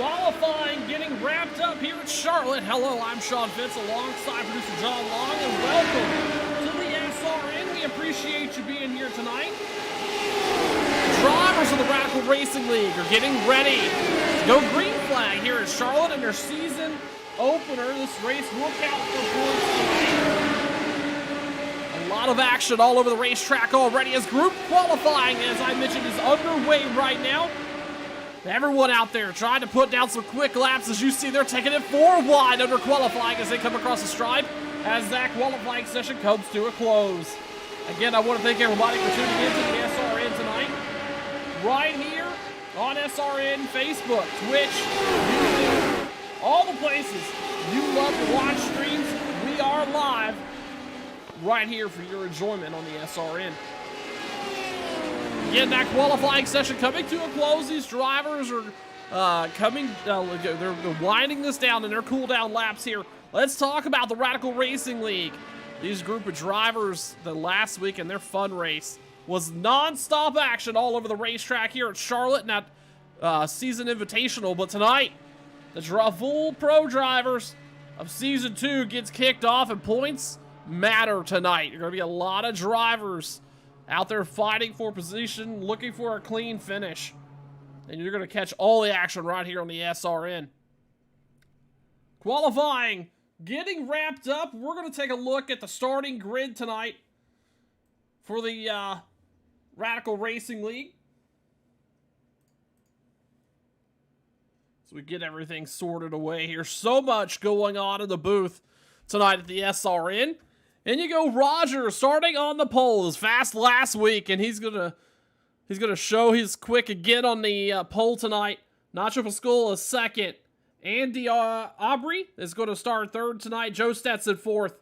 Qualifying getting wrapped up here at Charlotte. Hello, I'm Sean Fitz alongside producer John Long, and welcome to the SRN. We appreciate you being here tonight. Drivers of the Radical Racing League are getting ready to go green flag here at Charlotte in their season opener. This race will count for points tonight. A lot of action all over the racetrack already as group qualifying, as I mentioned, is underway right now. Everyone out there trying to put down some quick laps. As you see, they're taking it 4 wide under qualifying as they come across the stripe as that qualifying session comes to a close. Again, I want to thank everybody for tuning in to the SRN tonight. Right here on SRN, Facebook, Twitch, YouTube, all the places you love to watch streams. We are live right here for your enjoyment on the SRN. Again, that qualifying session coming to a close. These drivers are they're winding this down in their cool down laps here. Let's talk about the Radical Racing League. These group of drivers, the last week in their fun race was non-stop action all over the racetrack here at Charlotte, not season invitational, but tonight the full pro drivers of season 2 gets kicked off, and points matter tonight. There's going to be a lot of drivers out there fighting for position, looking for a clean finish. And you're going to catch all the action right here on the SRN. Qualifying getting wrapped up. We're going to take a look at the starting grid tonight for the Radical Racing League. So we get everything sorted away here. So much going on in the booth tonight at the SRN. And you go Roger starting on the pole. As fast last week, and he's gonna show his quick again on the pole tonight. Nacho Pascoal is second. Andy Aubrey is going to start third tonight. Joe Stetson fourth.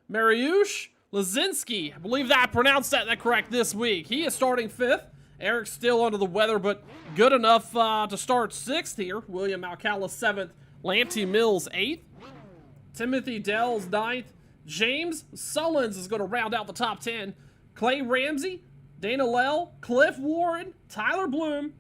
Mariusz Lazinski, I believe that I pronounced that correct this week. He is starting fifth. Eric's still under the weather, but good enough to start sixth here. William Alcala seventh. Lanty Mills eighth. Timothy Dells ninth. James Sullins is going to round out the top 10. Clay Ramsey, Dana Lell, Cliff Warren, Tyler Bloom,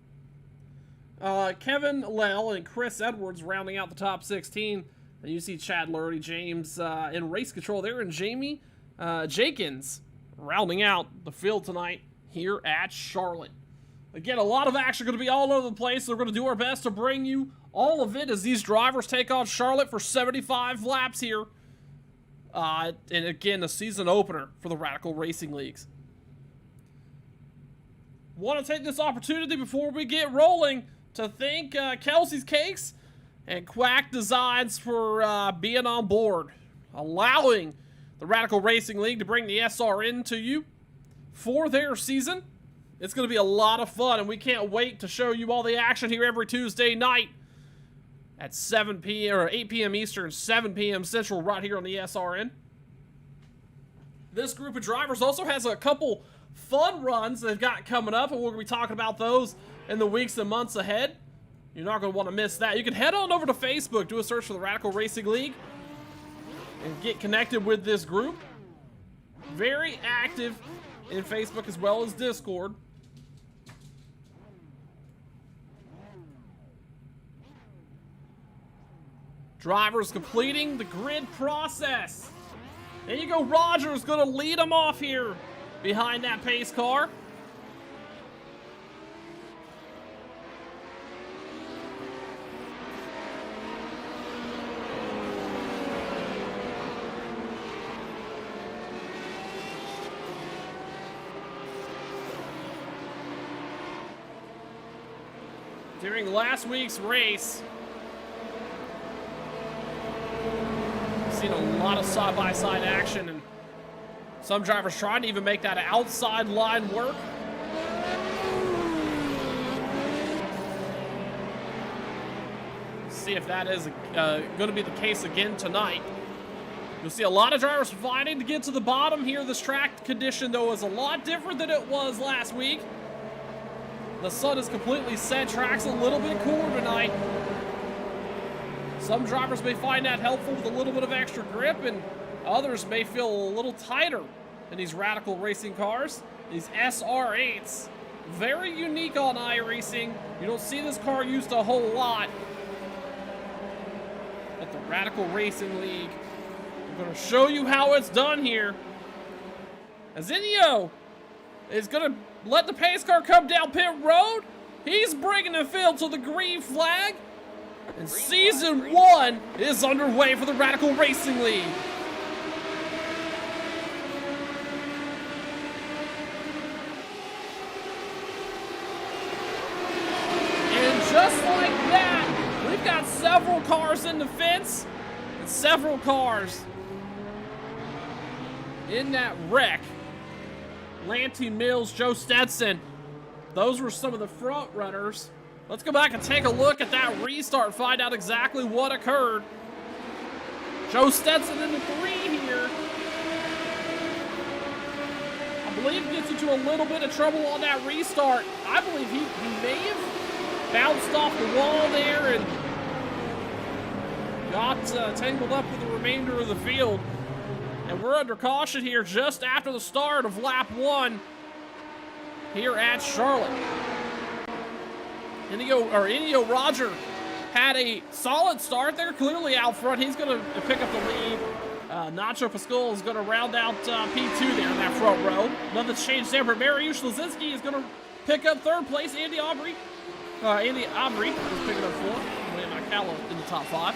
Kevin Lell, and Chris Edwards rounding out the top 16. And you see Chad Lurdy, James in race control there, and Jamie Jenkins rounding out the field tonight here at Charlotte. Again, a lot of action going to be all over the place. So we're going to do our best to bring you all of it as these drivers take on Charlotte for 75 laps here. And again, the season opener for the Radical Racing Leagues. Want to take this opportunity before we get rolling to thank Kelsey's Cakes and Quack Designs for being on board, allowing the Radical Racing League to bring the SRN to you for their season. It's going to be a lot of fun, and we can't wait to show you all the action here every Tuesday night at 7 p.m. or 8 p.m. Eastern, 7 p.m. Central, right here on the SRN. This group of drivers also has a couple fun runs they've got coming up, and we're going to be talking about those in the weeks and months ahead. You're not going to want to miss that. You can head on over to Facebook, do a search for the Radical Racing League, and get connected with this group. Very active in Facebook as well as Discord. Drivers completing the grid process. There you go, Roger's going to lead them off here behind that pace car. During last week's race, seen a lot of side-by-side action, and some drivers trying to even make that outside line work. See if that is going to be the case again tonight. You'll see a lot of drivers fighting to get to the bottom here. This track condition, though, is a lot different than it was last week. The sun is completely set. Track's a little bit cooler tonight. Some drivers may find that helpful with a little bit of extra grip, and others may feel a little tighter in these Radical Racing cars. These SR8s, very unique on iRacing. You don't see this car used a whole lot. at the Radical Racing League. I'm going to show you how it's done here. As Inyo is going to let the pace car come down pit road. He's bringing the field to the green flag. And season 1 is underway for the Radical Racing League. And just like that, we've got several cars in the fence and several cars in that wreck. Lanty Mills, Joe Stetson. Those were some of the front runners. Let's go back and take a look at that restart, find out exactly what occurred. Joe Stetson in the 3 here. I believe gets into a little bit of trouble on that restart. I believe he may have bounced off the wall there and got tangled up with the remainder of the field. And we're under caution here just after the start of lap 1 here at Charlotte. Inyo Roger had a solid start there, clearly out front. He's going to pick up the lead. Nacho Pascual is going to round out P2 there in that front row. Nothing's changed there, but Mariusz Lazinski is going to pick up 3rd place. Andy Aubrey is picking up 4th. William Acala in the top 5.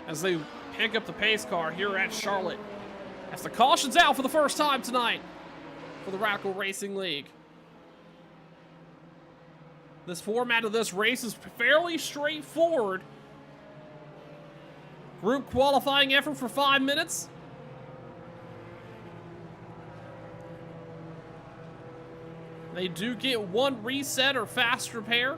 As they pick up the pace car here at Charlotte. As the caution's out for the first time tonight for the Radical Racing League. This format of this race is fairly straightforward. Group qualifying effort for 5 minutes. They do get 1 reset or fast repair.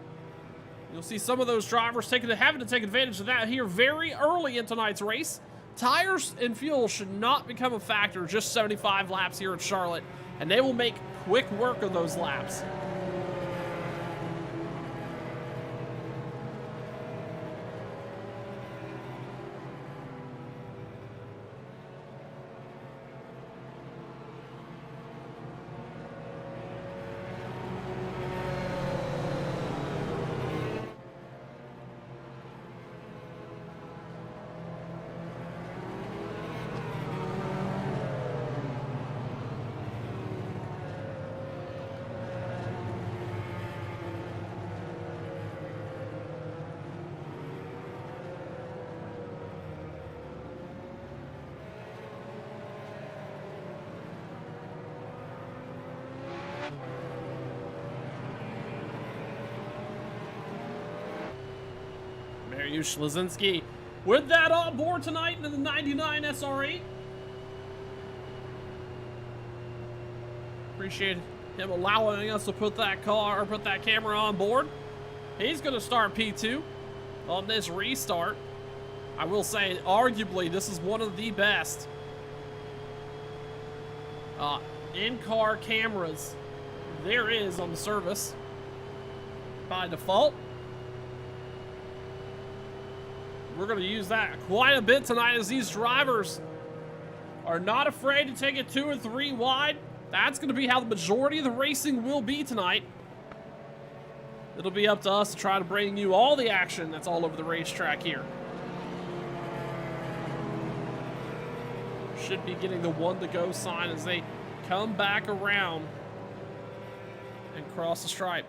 You'll see some of those drivers having to take advantage of that here very early in tonight's race. Tires and fuel should not become a factor, just 75 laps here at Charlotte, and they will make quick work of those laps. Mariusz Lazinski with that on board tonight in the 99 SRN. Appreciate him allowing us to put that camera on board. He's going to start P2 on this restart. I will say, arguably, this is one of the best in-car cameras there is on the service by default. We're going to use that quite a bit tonight as these drivers are not afraid to take it 2 or 3 wide. That's going to be how the majority of the racing will be tonight. It'll be up to us to try to bring you all the action that's all over the racetrack here. Should be getting the 1 to go sign as they come back around and cross the stripe.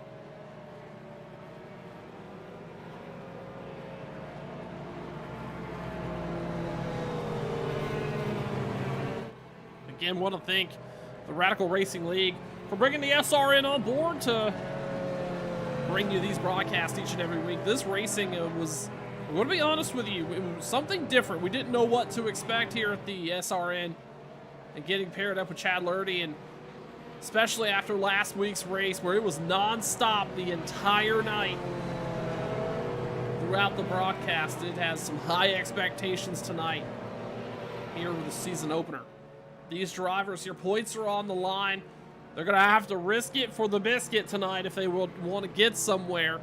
Again, want to thank the Radical Racing League for bringing the SRN on board to bring you these broadcasts each and every week. This racing was, I'm going to be honest with you, it was something different. We didn't know what to expect here at the SRN, and getting paired up with Chad Lurdy, and especially after last week's race where it was non-stop the entire night throughout the broadcast. It has some high expectations tonight here with the season opener. These drivers, your points are on the line. They're going to have to risk it for the biscuit tonight if they will want to get somewhere.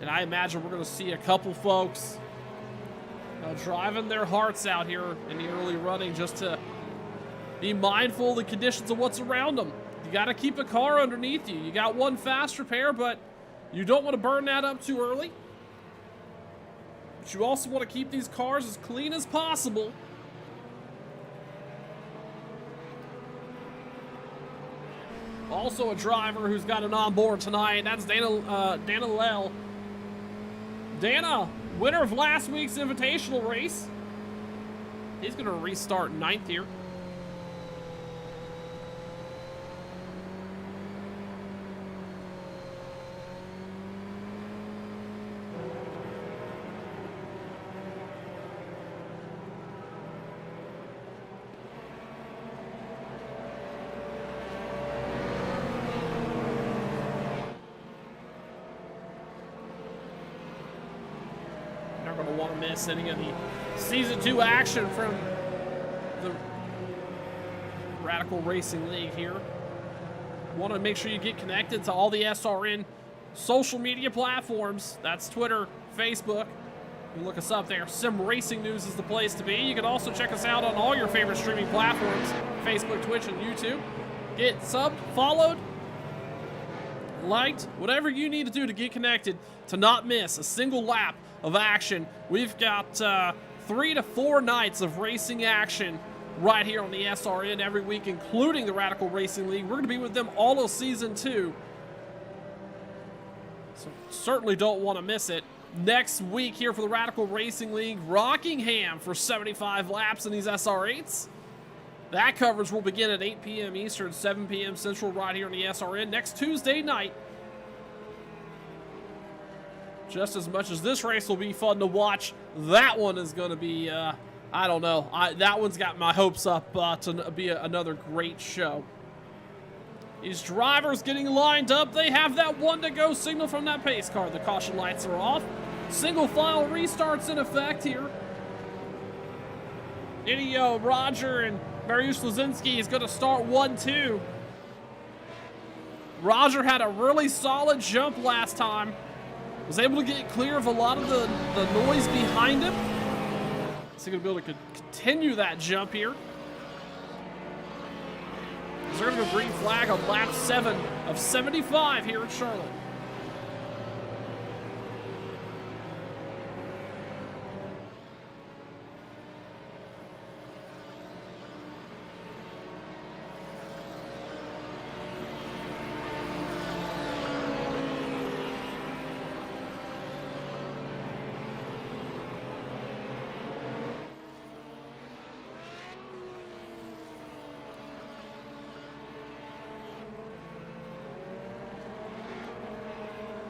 And I imagine we're going to see a couple folks driving their hearts out here in the early running just to be mindful of the conditions of what's around them. You got to keep a car underneath you. You got 1 fast repair, but You don't want to burn that up too early. But you also want to keep these cars as clean as possible. Also a driver who's got an onboard tonight. That's Dana Lell. Dana, winner of last week's invitational race. He's going to restart 9th here. Not going to want to miss any of the Season 2 action from the Radical Racing League here. Want to make sure you get connected to all the SRN social media platforms. That's Twitter, Facebook. You look us up there. Sim Racing News is the place to be. You can also check us out on all your favorite streaming platforms, Facebook, Twitch, and YouTube. Get subbed, followed, liked, whatever you need to do to get connected to not miss a single lap of action. We've got 3 to 4 nights of racing action right here on the SRN every week, including the Radical Racing League. We're going to be with them all of Season 2. So certainly don't want to miss it. Next week here for the Radical Racing League, Rockingham for 75 laps in these SR8s. That coverage will begin at 8 p.m. Eastern, 7 p.m. Central right here on the SRN next Tuesday night. Just as much as this race will be fun to watch, that one is going to be, I don't know. That one's got my hopes up to be another great show. These drivers getting lined up. They have that 1 to go signal from that pace car. The caution lights are off. Single file restarts in effect here. Idio, Roger, and Mariusz Lazinski is going to start 1-2. Roger had a really solid jump last time. Was able to get clear of a lot of the noise behind him. Is he going to be able to continue that jump here? Reserve a green flag on lap 7 of 75 here at Charlotte.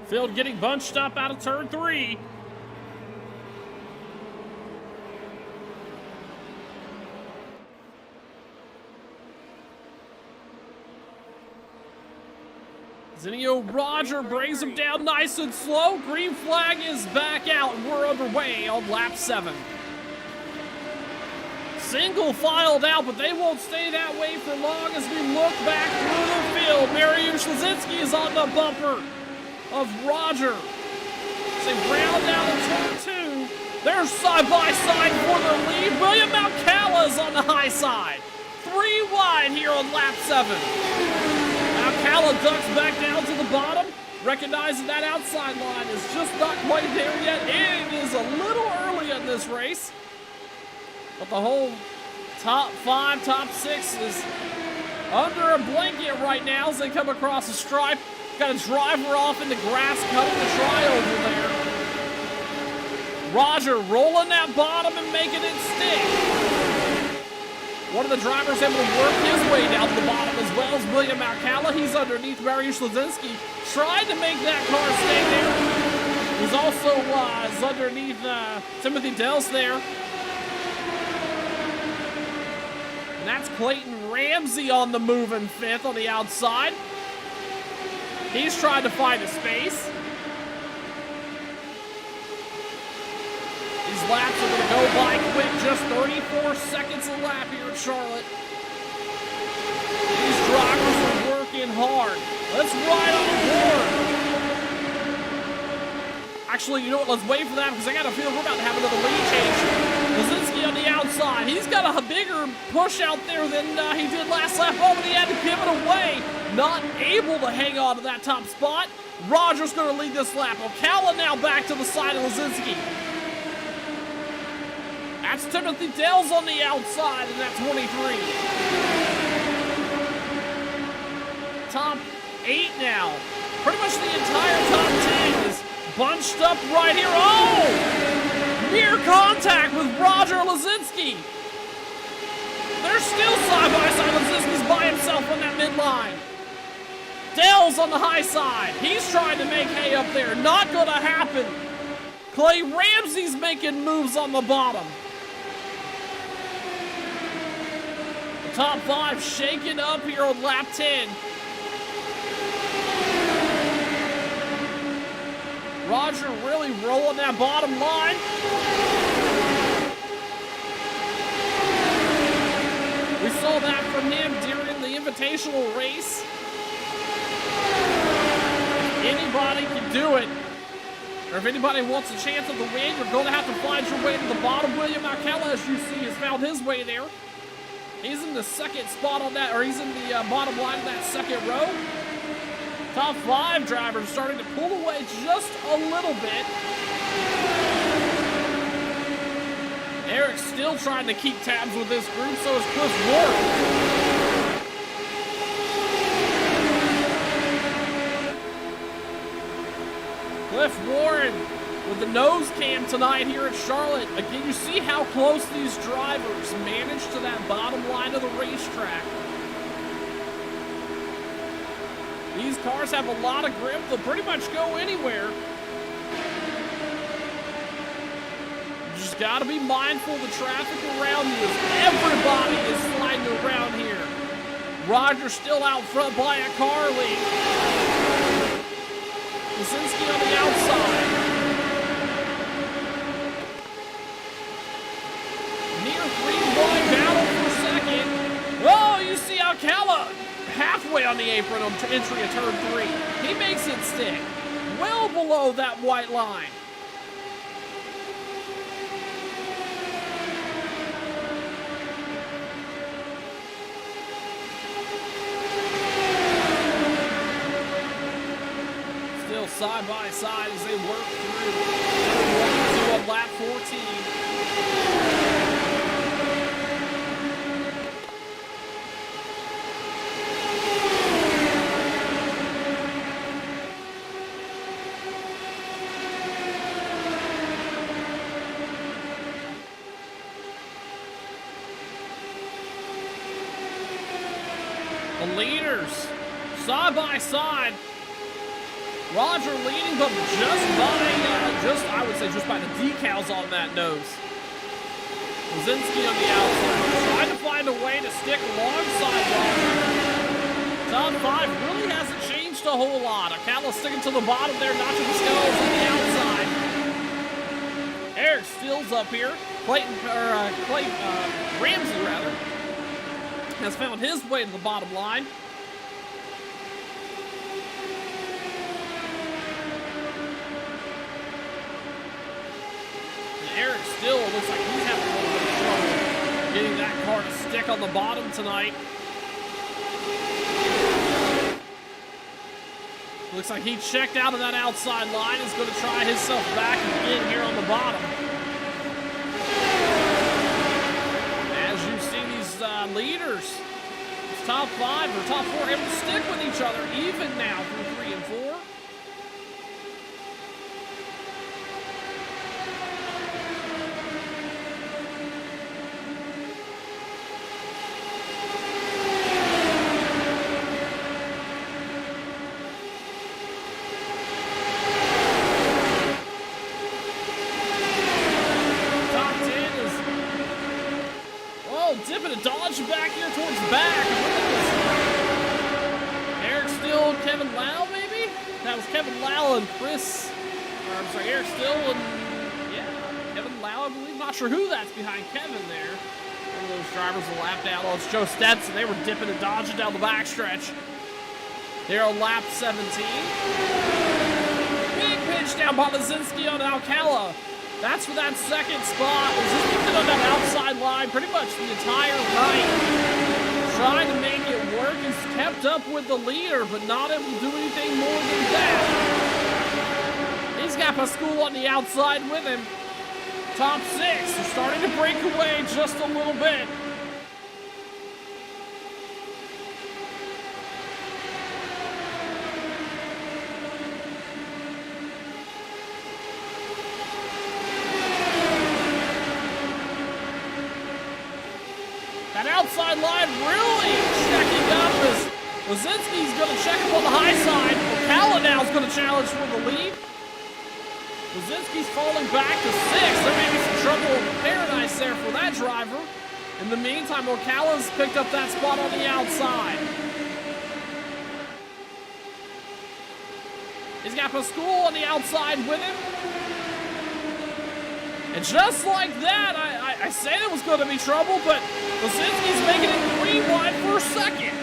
Field getting bunched up out of turn 3. Zinio Roger brings him down nice and slow. Green flag is back out, and we're underway on lap 7. Single filed out, but they won't stay that way for long as we look back through the field. Mariusz Lazinski is on the bumper of Roger. They round down in turn 2. They're side by side for the lead. William Alcala is on the high side. 3 wide here on lap 7. Alcala ducks back down to the bottom, recognizing that outside line is just not quite there yet. It is a little early in this race, but the whole top 5, top 6 is under a blanket right now as they come across the stripe. Got a driver off in the grass, cutting the try over there. Roger rolling that bottom and making it stick. One of the drivers able to work his way down to the bottom as well as William Alcala. He's underneath Mariusz Lazinski, trying to make that car stay there. He's also is underneath Timothy Dels there. And that's Clayton Ramsey on the move in 5th on the outside. He's trying to find a space. These laps are going to go by quick, just 34 seconds a lap here at Charlotte. These drivers are working hard. Let's ride on board. Actually, you know what? Let's wait for that because I got a feeling we're about to have another lead change. Lazinski on the outside. He's got a bigger push out there than he did last lap. Oh, but he had to give it away. Not able to hang on to that top spot. Roger's going to lead this lap. Ocala now back to the side of Lazinski. That's Timothy Dales on the outside in that 23. Top 8 now. Pretty much the entire top 10 is bunched up right here. Oh! Near contact with Roger Lazinski. They're still side by side. Lazinski's by himself on that midline. Dale's on the high side. He's trying to make hay up there. Not gonna happen. Clay Ramsey's making moves on the bottom. The top 5 shaking up here on lap 10. Roger really rolling that bottom line. We saw that from him during the invitational race. If anybody can do it, or if anybody wants a chance at the win, you're going to have to find your way to the bottom. William Alcala, as you see, has found his way there. He's in the second spot on that, or he's in the bottom line of that second row. Top 5 drivers starting to pull away just a little bit. Eric's still trying to keep tabs with this group, so is Cliff Warren. Cliff Warren with the nose cam tonight here at Charlotte. Again, you see how close these drivers manage to that bottom line of the racetrack. These cars have a lot of grip. They'll pretty much go anywhere. You just got to be mindful of the traffic around you as everybody is sliding around here. Roger's still out front by a car lead. Lazinski on the outside. Near 3-wide battle for second. Oh, you see Alcala halfway on the apron on entry of turn 3. He makes it stick. Well below that white line. Still side by side as they work through on lap 14. The leaders, side by side. Roger leading, but I would say just by the decals on that nose. Lazinski on the outside, trying to find a way to stick alongside Roger. Top 5 really hasn't changed a whole lot. Ocala sticking to the bottom there, Nacho Pascal's on the outside. Eric Stills up here. Ramsey rather, has found his way to the bottom line. And Eric still looks like he's having a little bit of trouble getting that car to stick on the bottom tonight. Looks like he checked out of that outside line. Is going to try himself back again here on the bottom. Leaders, it's top 5 or top 4 able to stick with each other even now through 3 and 4. Dipping a dodge back here towards the back. Eric Still, Kevin Lau, maybe? That was Kevin Lau and Chris. Or, I'm sorry, Eric Still and, yeah, Kevin Lau, I believe. Not sure who that's behind Kevin there. One of those drivers will lap down. Oh, it's Joe Stetson. They were dipping and dodging down the backstretch. They're on lap 17. Big pitch down by Lazinski on Alcala. That's for that second spot. He's been on that outside line pretty much the entire night. Trying to make it work. He's kept up with the leader, but not able to do anything more than that. He's got Pascoal on the outside with him. Top 6 are starting to break away just a little bit. That outside line really checking up as Lazinski's going to check up on the high side. Ocala now is going to challenge for the lead. Lazinski's falling back to 6. There may be some trouble in paradise there for that driver. In the meantime, Ocala's picked up that spot on the outside. He's got Pascoal on the outside with him. And just like that, I said it was going to be trouble, but Lazinski's making it green wide for a second.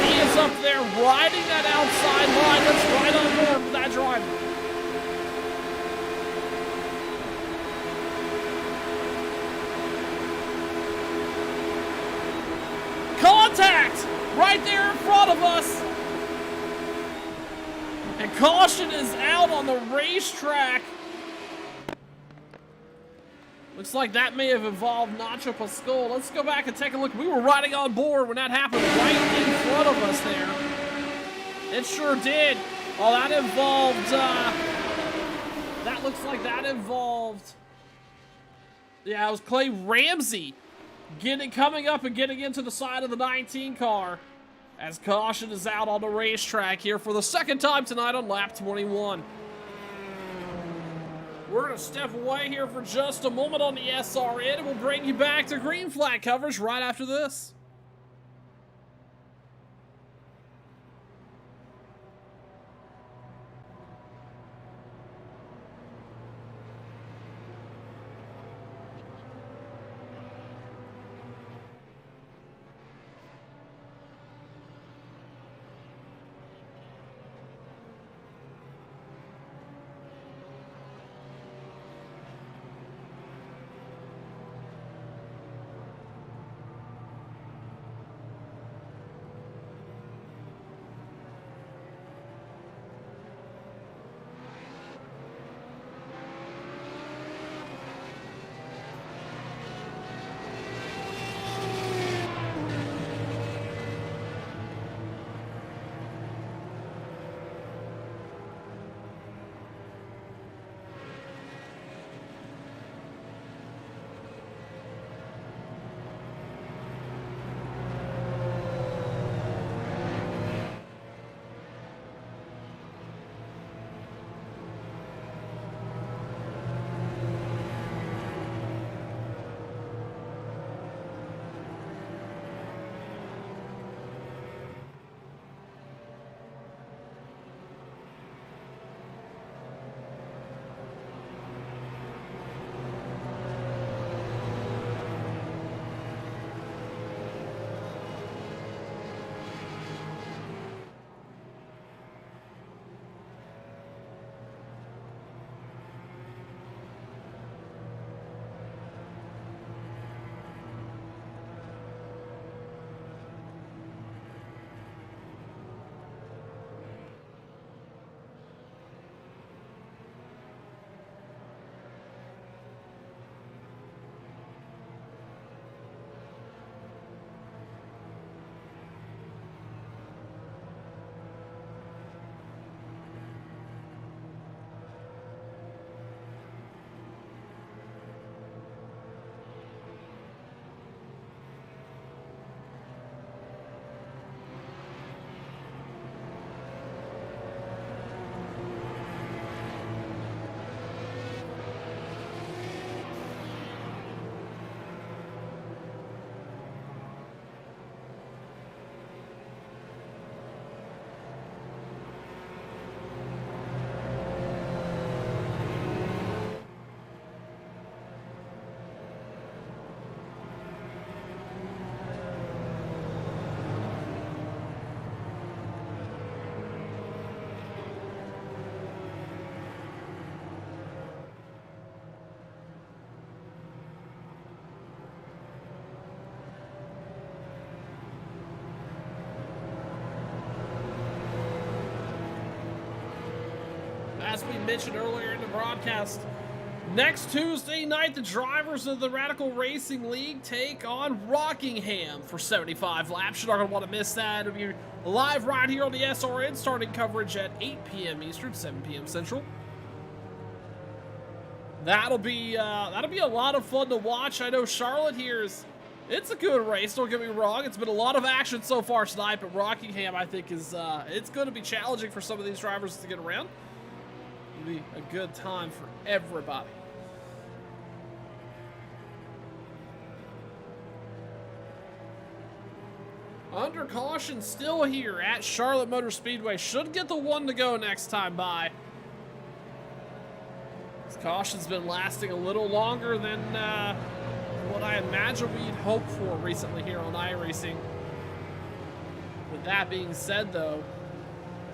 He is up there riding that outside line. That's right on board for that driver. Contact right there in front of us. And caution is out on the racetrack. Looks like that may have involved Nacho Pascoal. Let's go back and take a look. We were riding on board when that happened right in front of us there. It sure did. Oh, that involved, that looks like that involved, yeah, it was Clay Ramsey coming up and getting into the side of the 19 car. As caution is out on the racetrack here for the second time tonight on lap 21. We're going to step away here for just a moment on the SRN, and we'll bring you back to green flag coverage right after this. As we mentioned earlier in the broadcast, next Tuesday night, the drivers of the Radical Racing League take on Rockingham for 75 laps. You're not going to want to miss that. It'll be live right here on the SRN, starting coverage at 8 p.m. Eastern, 7 p.m. Central. That'll be a lot of fun to watch. I know Charlotte here it's a good race, don't get me wrong. It's been a lot of action so far tonight, but Rockingham, I think, it's going to be challenging for some of these drivers to get around. It'll be a good time for everybody. Under caution still here at Charlotte Motor Speedway. Should get the one to go next time by. This caution's been lasting a little longer than what I imagine we'd hoped for recently here on iRacing. With that being said, though,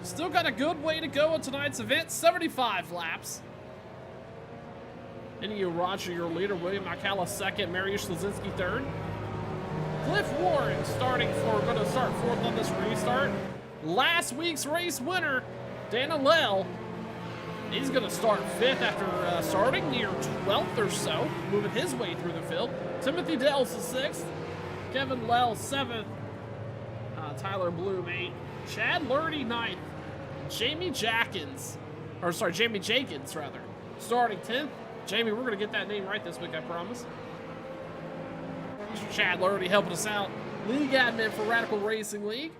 still got a good way to go in tonight's event. 75 laps. Inio Roger, your leader. William Alcala second. Mariusz Lazinski third. Cliff Warren going to start fourth on this restart. Last week's race winner, Dana Lell, he's going to start fifth after starting near 12th or so, moving his way through the field. Timothy Dell's the sixth. Kevin Lell seventh. Tyler Bloom eighth. Chad Lurdy ninth. Jamie Jenkins, starting 10th. Jamie, we're going to get that name right this week, I promise. Mr. Chad Lurdy helping us out. League admin for Radical Racing League.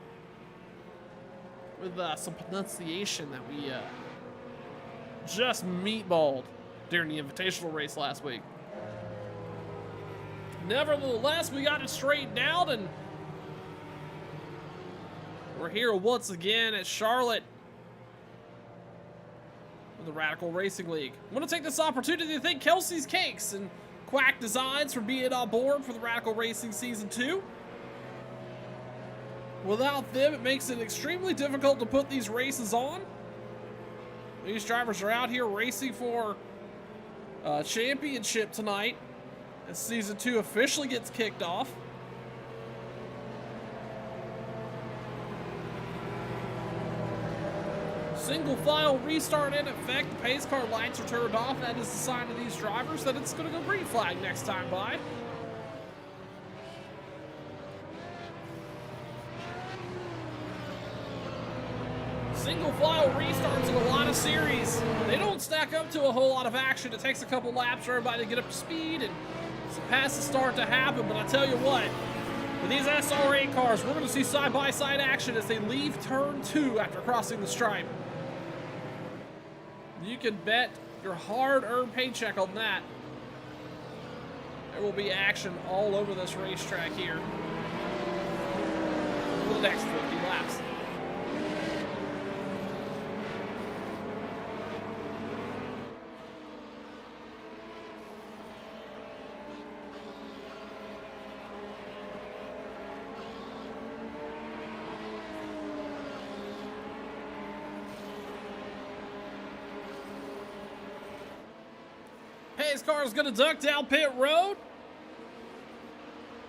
With some pronunciation that we just meatballed during the invitational race last week. Nevertheless, we got it straightened out, and we're here once again at Charlotte with the Radical Racing League. I'm going to take this opportunity to thank Kelsey's Cakes and Quack Designs for being on board for the Radical Racing Season 2. Without them, it makes it extremely difficult to put these races on. These drivers are out here racing for a championship tonight as Season 2 officially gets kicked off. Single file restart in effect. The pace car lights are turned off. That is the sign to these drivers that it's going to go green flag next time by. Single file restarts in a lot of series. They don't stack up to a whole lot of action. It takes a couple laps for everybody to get up to speed and some passes start to happen. But I tell you what, with these SRA cars, we're going to see side-by-side action as they leave turn 2 after crossing the stripe. You can bet your hard-earned paycheck on that. There will be action all over this racetrack here for the next 50 laps. His car is going to duck down pit road.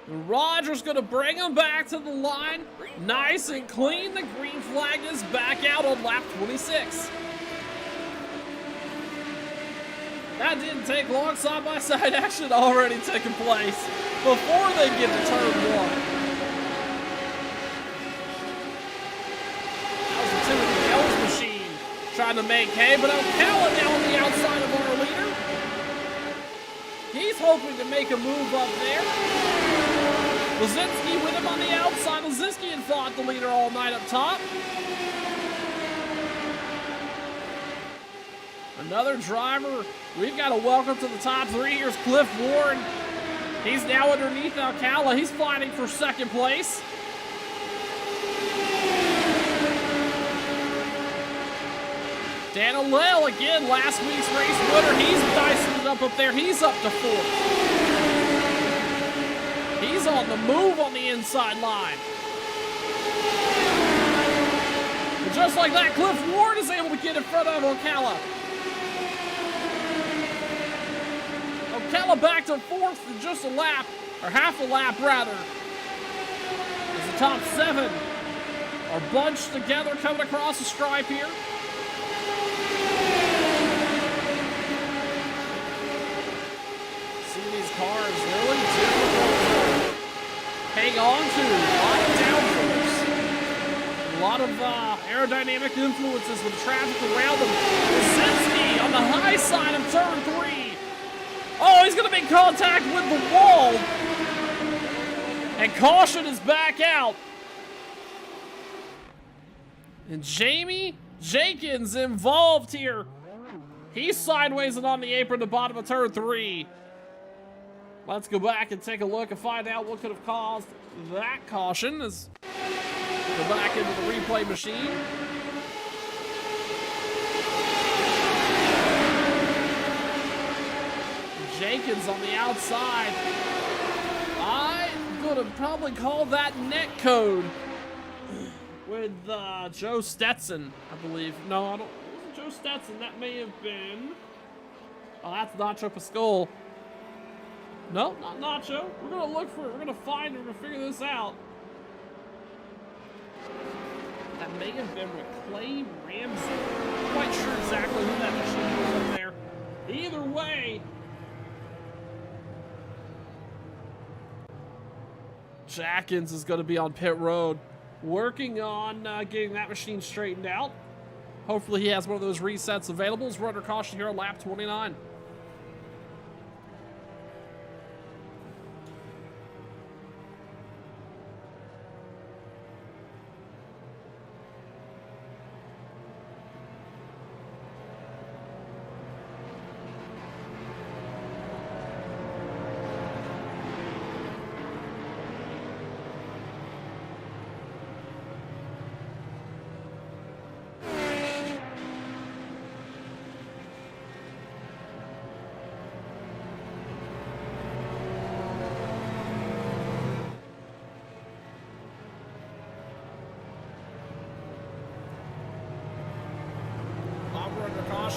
And Roger's going to bring him back to the line. Nice and clean. The green flag is back out on lap 26. That didn't take long. Side-by-side action already taking place before they get to turn 1. That was the Timothy Dell's machine trying to make hay, but Alcala now on the outside of our leader. He's hoping to make a move up there. Lazinski with him on the outside. Lazinski had fought the leader all night up top. Another driver. We've got to welcome to the top 3. Here's Cliff Warren. He's now underneath Alcala. He's fighting for second place. Dana Lell, again, last week's race winner. He's dicing it up there. He's up to 4th. He's on the move on the inside line. And just like that, Cliff Ward is able to get in front of Alcala. Alcala back to 4th in just a lap, or half a lap rather. As the top 7 are bunched together coming across the stripe here. this car is really difficult to hang on to. A lot of downforce. A lot of aerodynamic influences with traffic around him. Lisinski on the high side of turn 3. Oh, he's going to make contact with the wall. And caution is back out. And Jamie Jenkins involved here. He's sideways and on the apron at the bottom of turn 3. Let's go back and take a look and find out what could have caused that caution. Let's go back into the replay machine. Jenkins on the outside. I'm gonna probably call that net code with Joe Stetson, I believe. No, I don't. It wasn't Joe Stetson. That may have been. Oh, that's Nacho Pascal. No, not Nacho. We're gonna look for it. We're gonna find it. We're gonna figure this out. That may have been with Clay Ramsey. I'm not quite sure exactly who that machine was up there. Either way, Jackins is going to be on pit road, working on getting that machine straightened out. Hopefully he has one of those resets available. We're under caution here on lap 29.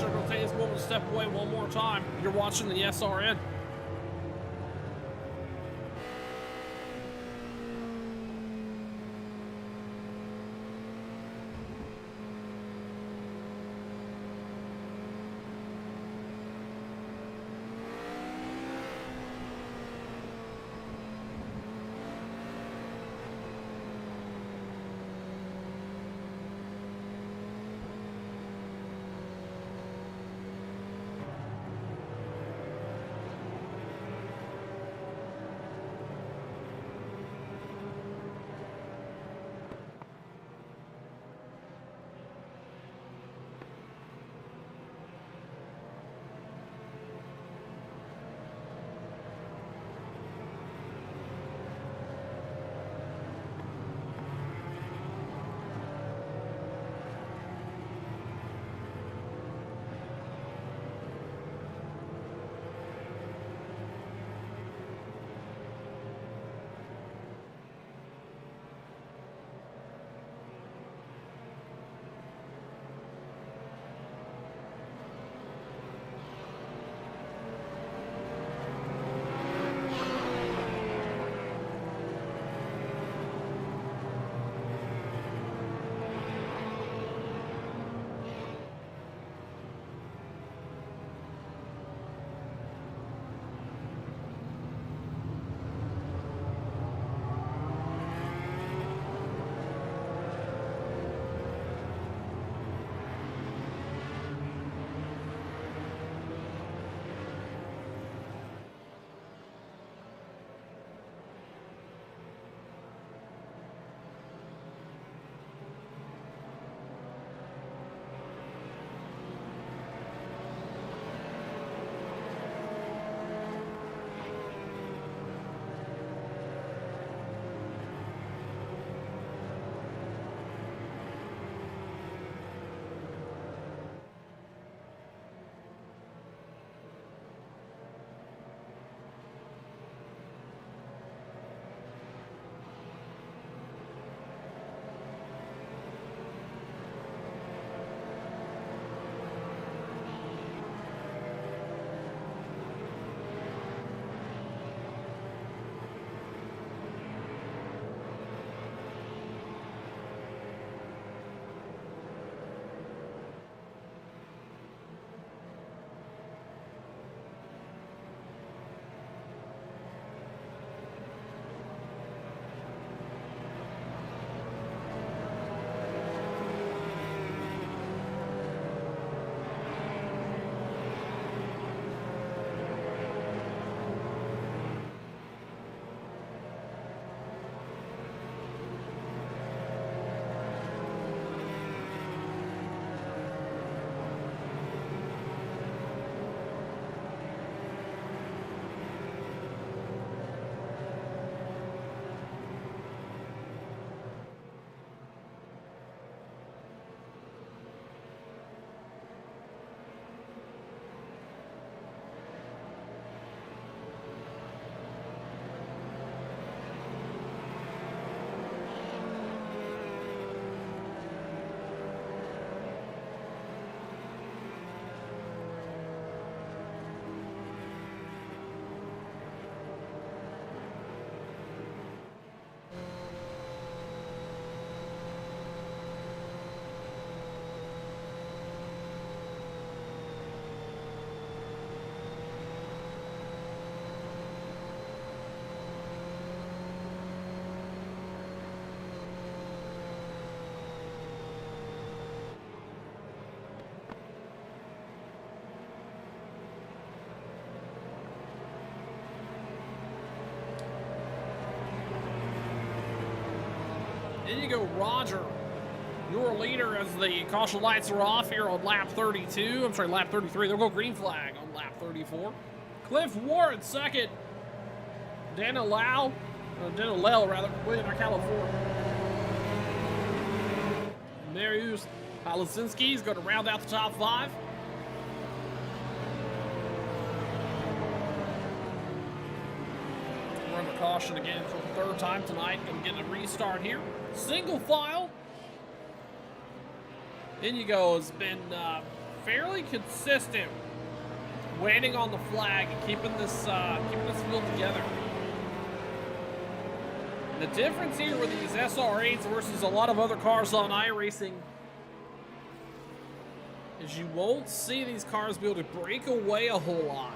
We're going to take this moment to step away one more time. You're watching the SRN. In you go, Roger. Your leader as the caution lights are off here on lap 32. I'm sorry, lap 33. They'll go green flag on lap 34. Cliff Warren second. Dana Lell, rather, William California. Mariusz Halasinski is going to round out the top 5. Run the caution again for the 3rd time tonight. Going to get a restart here. Single file. In you go has been fairly consistent, waiting on the flag and keeping this field together. The difference here with these SR8s versus a lot of other cars on iRacing is you won't see these cars be able to break away a whole lot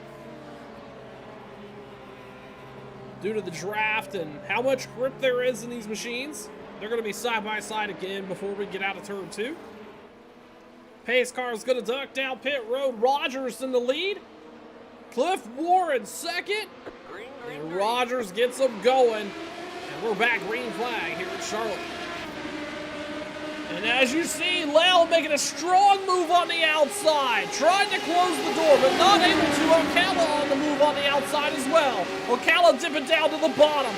due to the draft and how much grip there is in these machines. They're going to be side by side again before we get out of turn 2. Pace car is going to duck down pit road. Rogers in the lead. Cliff Warren second. And Rogers gets them going. And we're back green flag here at Charlotte. And as you see, Lell making a strong move on the outside. Trying to close the door, but not able to. Ocala on the move on the outside as well. Ocala dipping down to the bottom.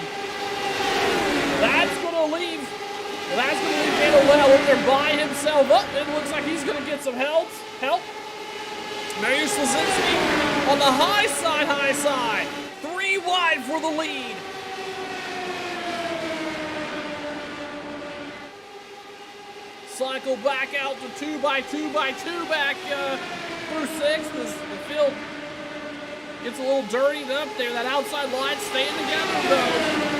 That's going to leave Dana Lell in there by himself. Up. It looks like he's going to get some help. Mariusz Lazinski on the high side. 3 wide for the lead. Cycle back out to 2 by 2 by 2 back through 6th as the field gets a little dirtied up there. That outside line staying together though.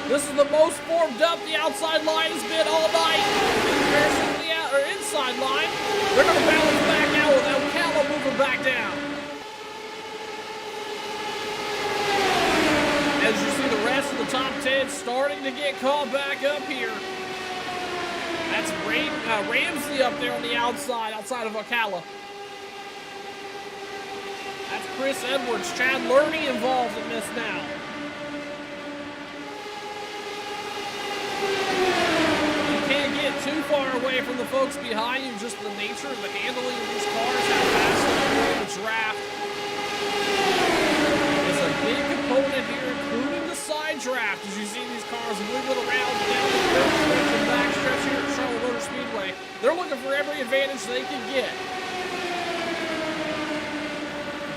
This is the most formed up the outside line has been all night. In comparison to the inside line, they're going to balance back out with Ocala moving back down. As you see the rest of the top 10 starting to get caught back up here. That's Ramsey up there on the outside of Ocala. That's Chris Edwards, Chad Lurney involved in this now. You can't get too far away from the folks behind you, just the nature of the handling of these cars, how fast they're going to draft. It's a big component here, including the side draft, as you see these cars wiggle around down the back stretch here at Charlotte Motor Speedway. They're looking for every advantage they can get.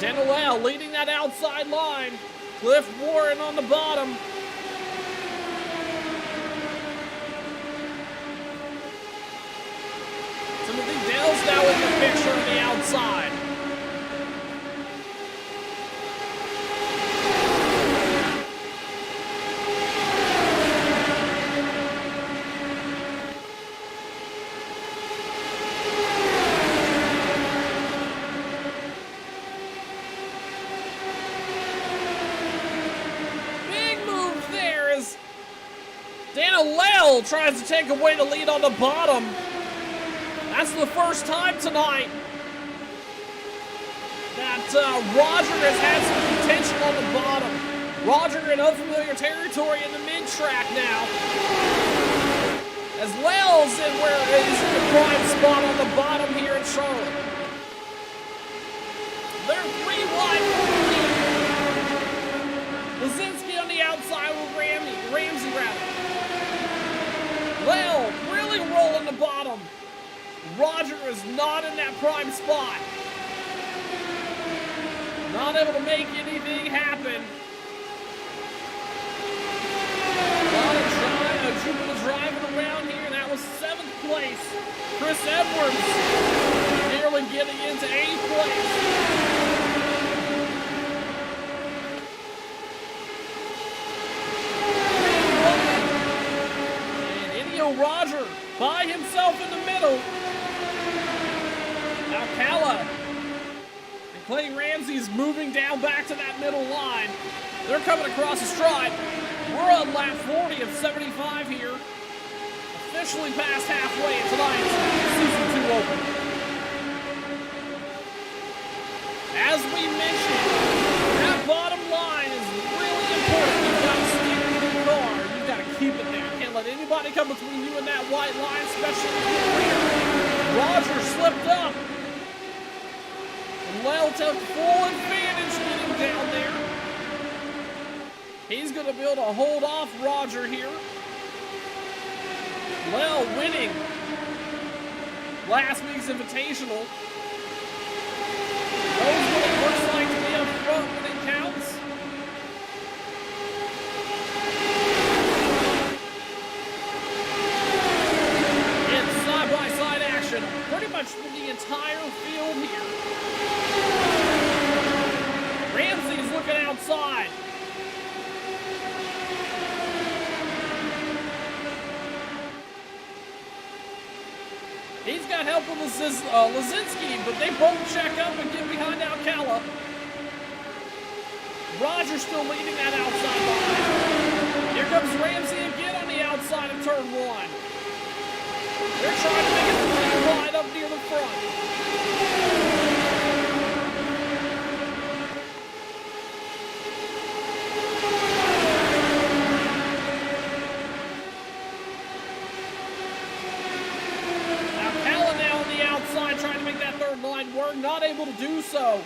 Dana Lell leading that outside line. Cliff Warren on the bottom. Timothy Dale's now in the picture on the outside. Lell tries to take away the lead on the bottom. That's the first time tonight that Roger has had some contention on the bottom. Roger in unfamiliar territory in the mid-track now. As Lell's in where he's in the prime spot on the bottom here in Charlotte. They're 3 wide for the lead. Lazinski on the outside with Ramsey rather. Lell really rolling the bottom. Roger is not in that prime spot. Not able to make anything happen. A lot of Jupiter driving around here. That was 7th place. Chris Edwards nearly getting into 8th place. Roger by himself in the middle. Ocala and Clay Ramsey's moving down back to that middle line. They're coming across the stride. We're on lap 40 of 75 here. Officially past halfway in tonight's Season 2 Open. As we mentioned, that bottom line is really important. You've got to stick with your car. You've got to keep it there. You can't let Roger slipped up. And Lel took full advantage getting down there. He's going to be able to hold off Roger here. Lel winning last week's Invitational. Knows what it looks like to be up front when it counts. It's side-by-side action, pretty much for the entire field here. Ramsey's looking outside. He's got help with Lazinski, but they both check up and get behind Alcala. Roger's still leading that outside line. Here comes Ramsey again on the outside of turn 1. They're trying to make it the lead line up near the front. Line work, not able to do so.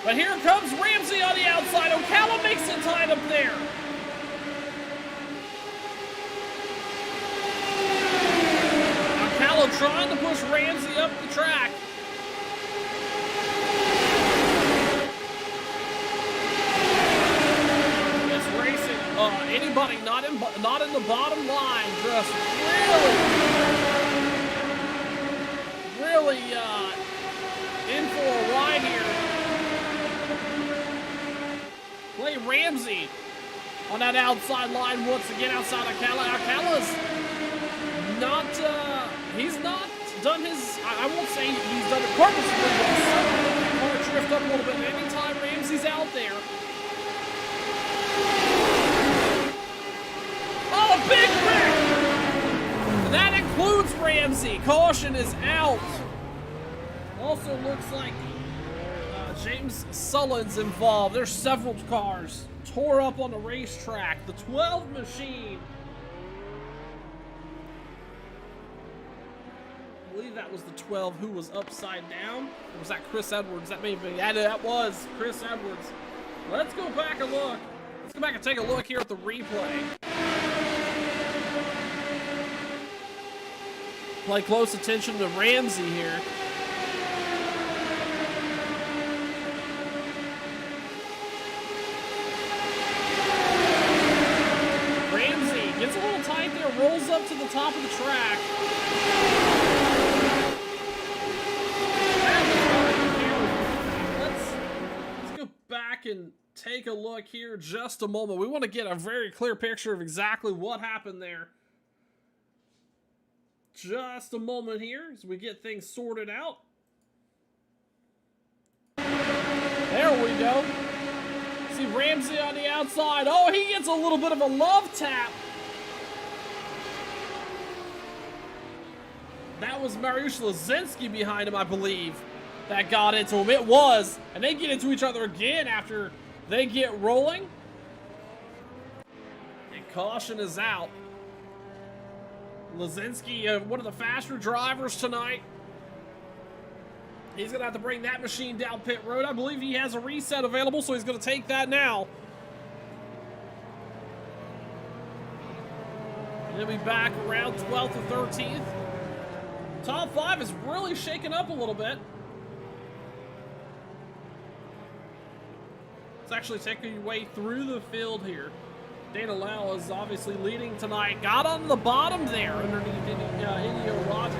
But here comes Ramsey on the outside. Ocala makes it tied up there. Ocala trying to push Ramsey up the track. It's racing. Anybody not in the bottom line just really in for a ride here. Play Ramsey on that outside line once again outside Alcala. Alcala's not, he's not done his, I won't say he's done it purposely, but he's going to drift up a little bit anytime Ramsey's out there. Oh, big wreck! That includes Ramsey. Caution is out. Also looks like James Sullen's involved. There's several cars tore up on the racetrack. The 12 machine. I believe that was the 12 who was upside down. Or was that Chris Edwards? That may be. Yeah, that was Chris Edwards. Let's go back and look. Let's go back and take a look here at the replay. Play close attention to Ramsey here. Gets a little tight there, rolls up to the top of the track. Let's go back and take a look here just a moment. We want to get a very clear picture of exactly what happened there. Just a moment here as we get things sorted out. There we go. See Ramsey on the outside. Oh, he gets a little bit of a love tap. That was Mariusz Lazinski behind him, I believe, that got into him. It was. And they get into each other again after they get rolling. And caution is out. Lazinski, one of the faster drivers tonight. He's going to have to bring that machine down pit road. I believe he has a reset available, so he's going to take that now. And he'll be back around 12th or 13th. Top 5 is really shaken up a little bit. Let's actually take your way through the field here. Dana Lau is obviously leading tonight. Got on the bottom there underneath Indio Roger.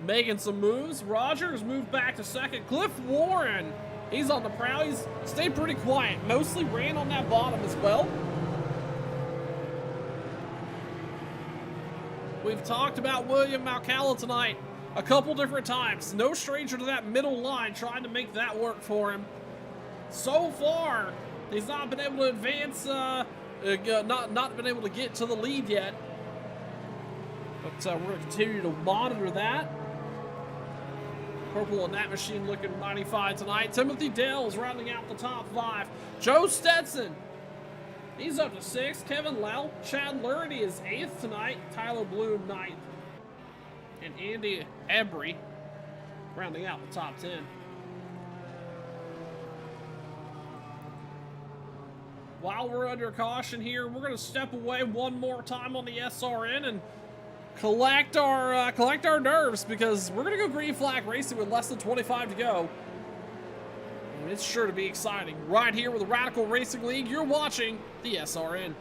Making some moves. Rogers moved back to second. Cliff Warren, he's on the prowl. He's stayed pretty quiet. Mostly ran on that bottom as well. We've talked about William Alcala tonight a couple different times. No stranger to that middle line, trying to make that work for him. So far, he's not been able to advance, not been able to get to the lead yet. But we're going to continue to monitor that. Purple on that machine looking mighty fine tonight. Timothy Dale is rounding out the top 5. Joe Stetson, he's up to 6th. Kevin Lau, Chad Lurdy is 8th tonight. Tyler Bloom 9th. and Andy Embry rounding out the top 10. While we're under caution here, we're going to step away one more time on the SRN and collect our nerves, because we're going to go green flag racing with less than 25 to go. And it's sure to be exciting. Right here with the Radical Racing League, you're watching the SRN.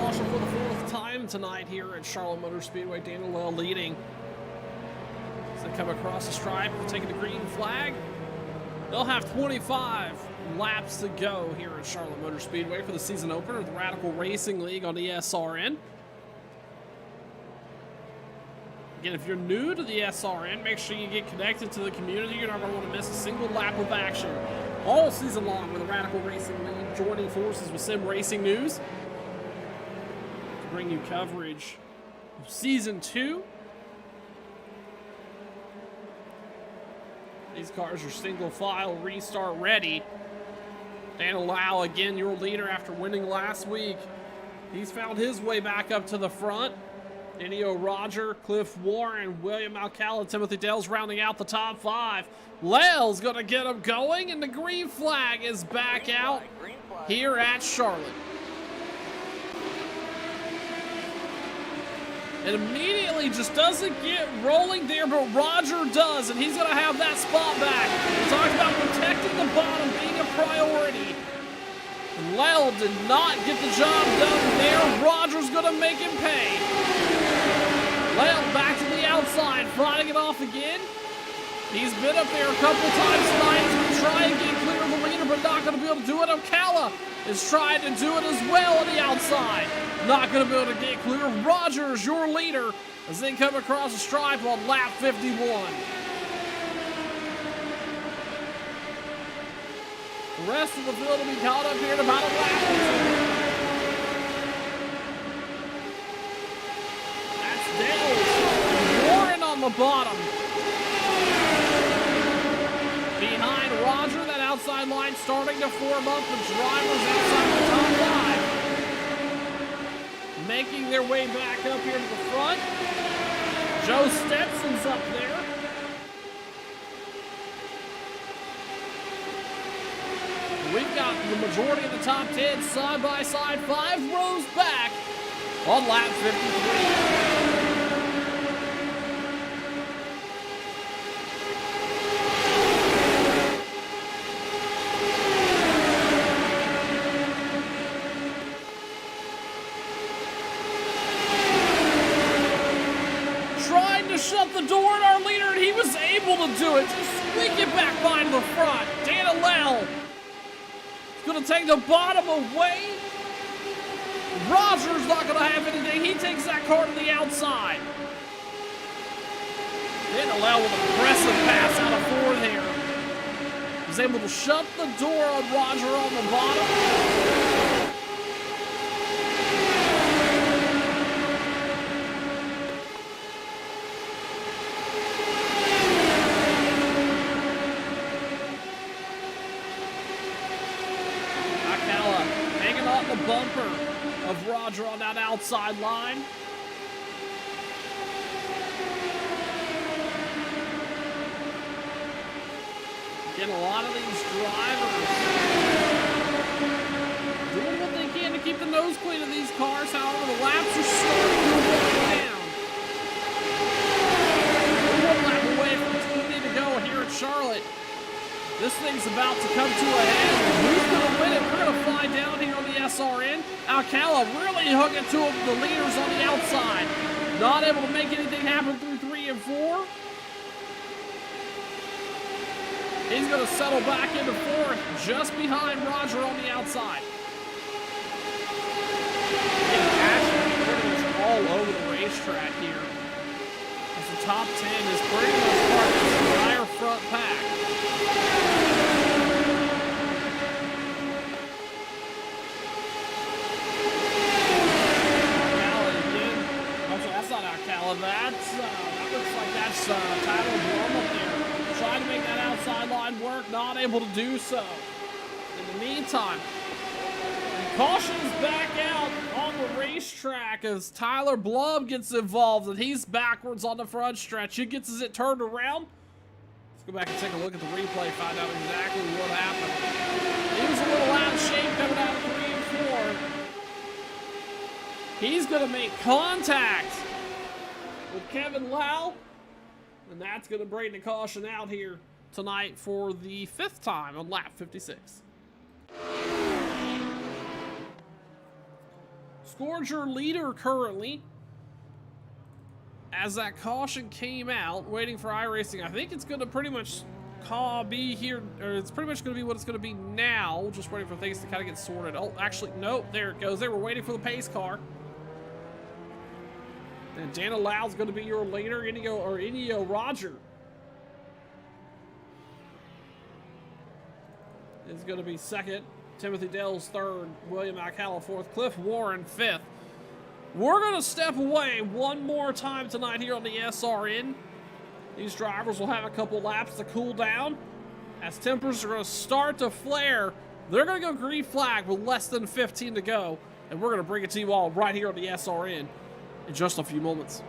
For the fourth time tonight here at Charlotte Motor Speedway, Daniel Lell leading. As they come across the stripe, taking the green flag. They'll have 25 laps to go here at Charlotte Motor Speedway for the season opener of the Radical Racing League on the SRN. Again, if you're new to the SRN, make sure you get connected to the community. You're not going to want to miss a single lap of action all season long with the Radical Racing League, joining forces with Sim Racing News to bring you coverage of Season 2. These cars are single file restart ready. Daniel Lau, again, your leader after winning last week. He's found his way back up to the front. Indio Roger, Cliff Warren, William Alcala, Timothy Dales rounding out the top 5. Lale's gonna get him going, and the green flag is back out here at Charlotte. It immediately just doesn't get rolling there, but Roger does, and he's gonna have that spot back. We talked about protecting the bottom being a priority. Lale did not get the job done there. Roger's gonna make him pay. Lale back to the outside, fighting it off again. He's been up there a couple times tonight. He's going to try and get clear of the leader, but not going to be able to do it. Alcala is trying to do it as well on the outside. Not going to be able to get clear. Rogers, your leader, as they come across the stripe on lap 51. The rest of the field will be caught up here in about a lap or two. That's Dales. Warren on the bottom. Behind Roger, that outside line starting to form up. The drivers outside the top 5. Making their way back up here to the front. Joe Stetson's up there. We've got the majority of the top 10 side by side, 5 rows back on lap 53. Shut the door at our leader, and he was able to do it. Just squeak it back by to the front. Dana Lale is going to take the bottom away. Roger's not going to have anything. He takes that car to the outside. Dana Lale with an aggressive pass out of 4 there. He's able to shut the door on Roger on the bottom. Bumper of Roger on that outside line. Again, a lot of these drivers doing what they can to keep the nose clean of these cars. However, the laps are starting to wear down. We're 1 lap away from 20 to go here at Charlotte. This thing's about to come to a head. Who's going to win it? We're going to find out here on the SRN. Alcala really hooking to the leaders on the outside. Not able to make anything happen through 3 and 4. He's going to settle back into 4th, just behind Roger on the outside. Getting action pretty much all over the racetrack here. As the top 10 is pretty much part of this entire front pack. That looks like that's Tyler Blum up there. Trying to make that outside line work, not able to do so. In the meantime, caution's back out on the racetrack as Tyler Blum gets involved, and he's backwards on the front stretch. He gets it turned around. Let's go back and take a look at the replay, find out exactly what happened. He was a little out of shape coming out of 3 and 4. He's going to make contact with Kevin Lau, and that's going to bring the caution out here tonight for the 5th time on lap 56. Scored your leader currently as that caution came out, waiting for iRacing. I think it's going to pretty much be here, or it's pretty much going to be what it's going to be now, just waiting for things to kind of get sorted. Oh, actually, nope, there it goes. They were waiting for the pace car. And Dana Lau's going to be your leader, Indio Roger is going to be 2nd. Timothy Dales 3rd. William Alcala 4th. Cliff Warren 5th. We're going to step away one more time tonight here on the SRN. These drivers will have a couple laps to cool down. As tempers are going to start to flare, they're going to go green flag with less than 15 to go. And we're going to bring it to you all right here on the SRN. in just a few moments.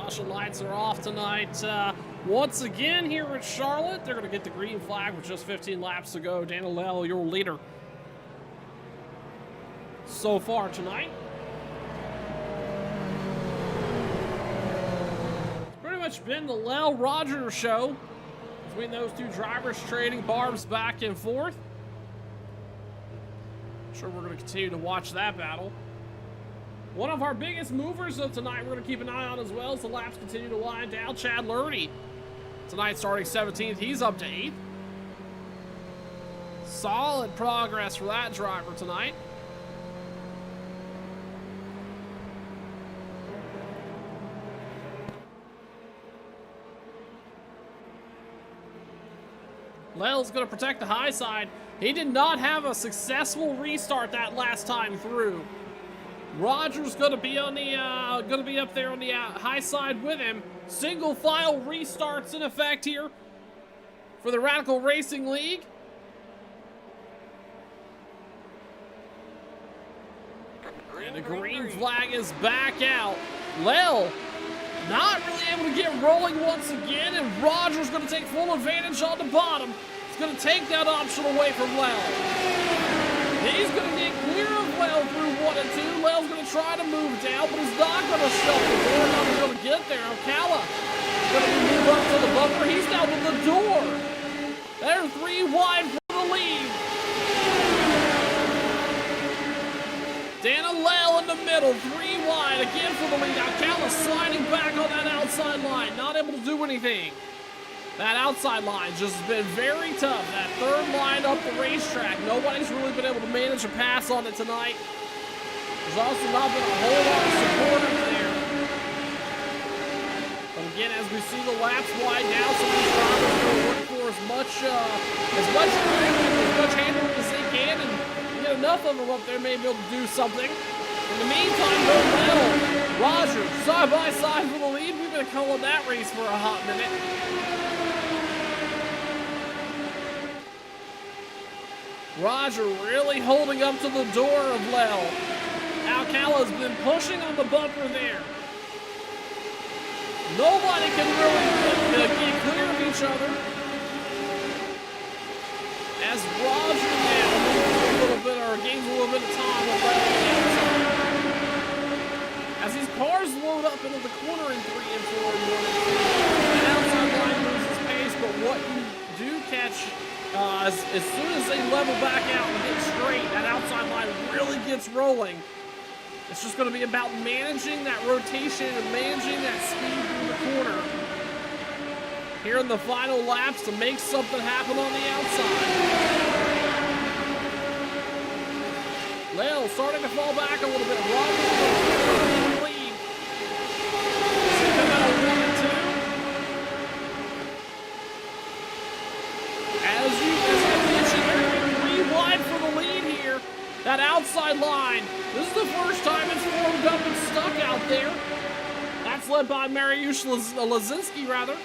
Caution lights are off tonight. Once again here at Charlotte, they're going to get the green flag with just 15 laps to go. Daniel Lell, your leader so far tonight. It's pretty much been the Lell Rogers show between those two drivers, trading barbs back and forth. I'm sure we're going to continue to watch that battle. One of our biggest movers of tonight we're going to keep an eye on as well as the laps continue to wind down. Chad Lurdy tonight starting 17th. He's up to 8th. Solid progress for that driver tonight. Lell's going to protect the high side. He did not have a successful restart that last time through. Rogers going to be on the up there on the high side with him. Single file restarts in effect here for the Radical Racing League. And the green flag is back out. Lell not really able to get rolling once again, and Rogers going to take full advantage on the bottom. He's going to take that option away from Lell. He's going to get clear of Lell through 1 and 2. Lell's going to try to move down, but he's not going to shut the door. Not going to get there. Ocala going to move up to the bumper. He's down to the door. They're 3 wide for the lead. Dana Lell in the middle, 3 wide again for the lead. Ocala sliding back on that outside line, not able to do anything. That outside line just has been very tough. That third line up the racetrack, nobody's really been able to manage a pass on it tonight. There's also not been a whole lot of support up there. But again, as we see the laps wide now, some of these drivers are looking for as much handling as they can, and get enough of them up there may be able to do something. In the meantime, though, Lell, Rogers, side by side for the lead. We've been calling that race for a hot minute. Roger really holding up to the door of Lell. Alcala's been pushing on the bumper there. Nobody can really get clear of each other. As Roger now moves a little bit, or gains a little bit of time with Lell on the outside. As these cars load up into the corner in 3 and 4 and 1 and 2, the outside line loses pace, but what you do catch as soon as they level back out and get straight, that outside line really gets rolling. It's just going to be about managing that rotation and managing that speed through the corner here in the final laps to make something happen on the outside. Lell starting to fall back a little bit. Roger in the lead. Come out 1 and 2. As I mentioned, they're 3 wide for the lead here. That outside line. This is the first time it's formed up and stuck out there. That's led by Mariusz Lazinski, rather.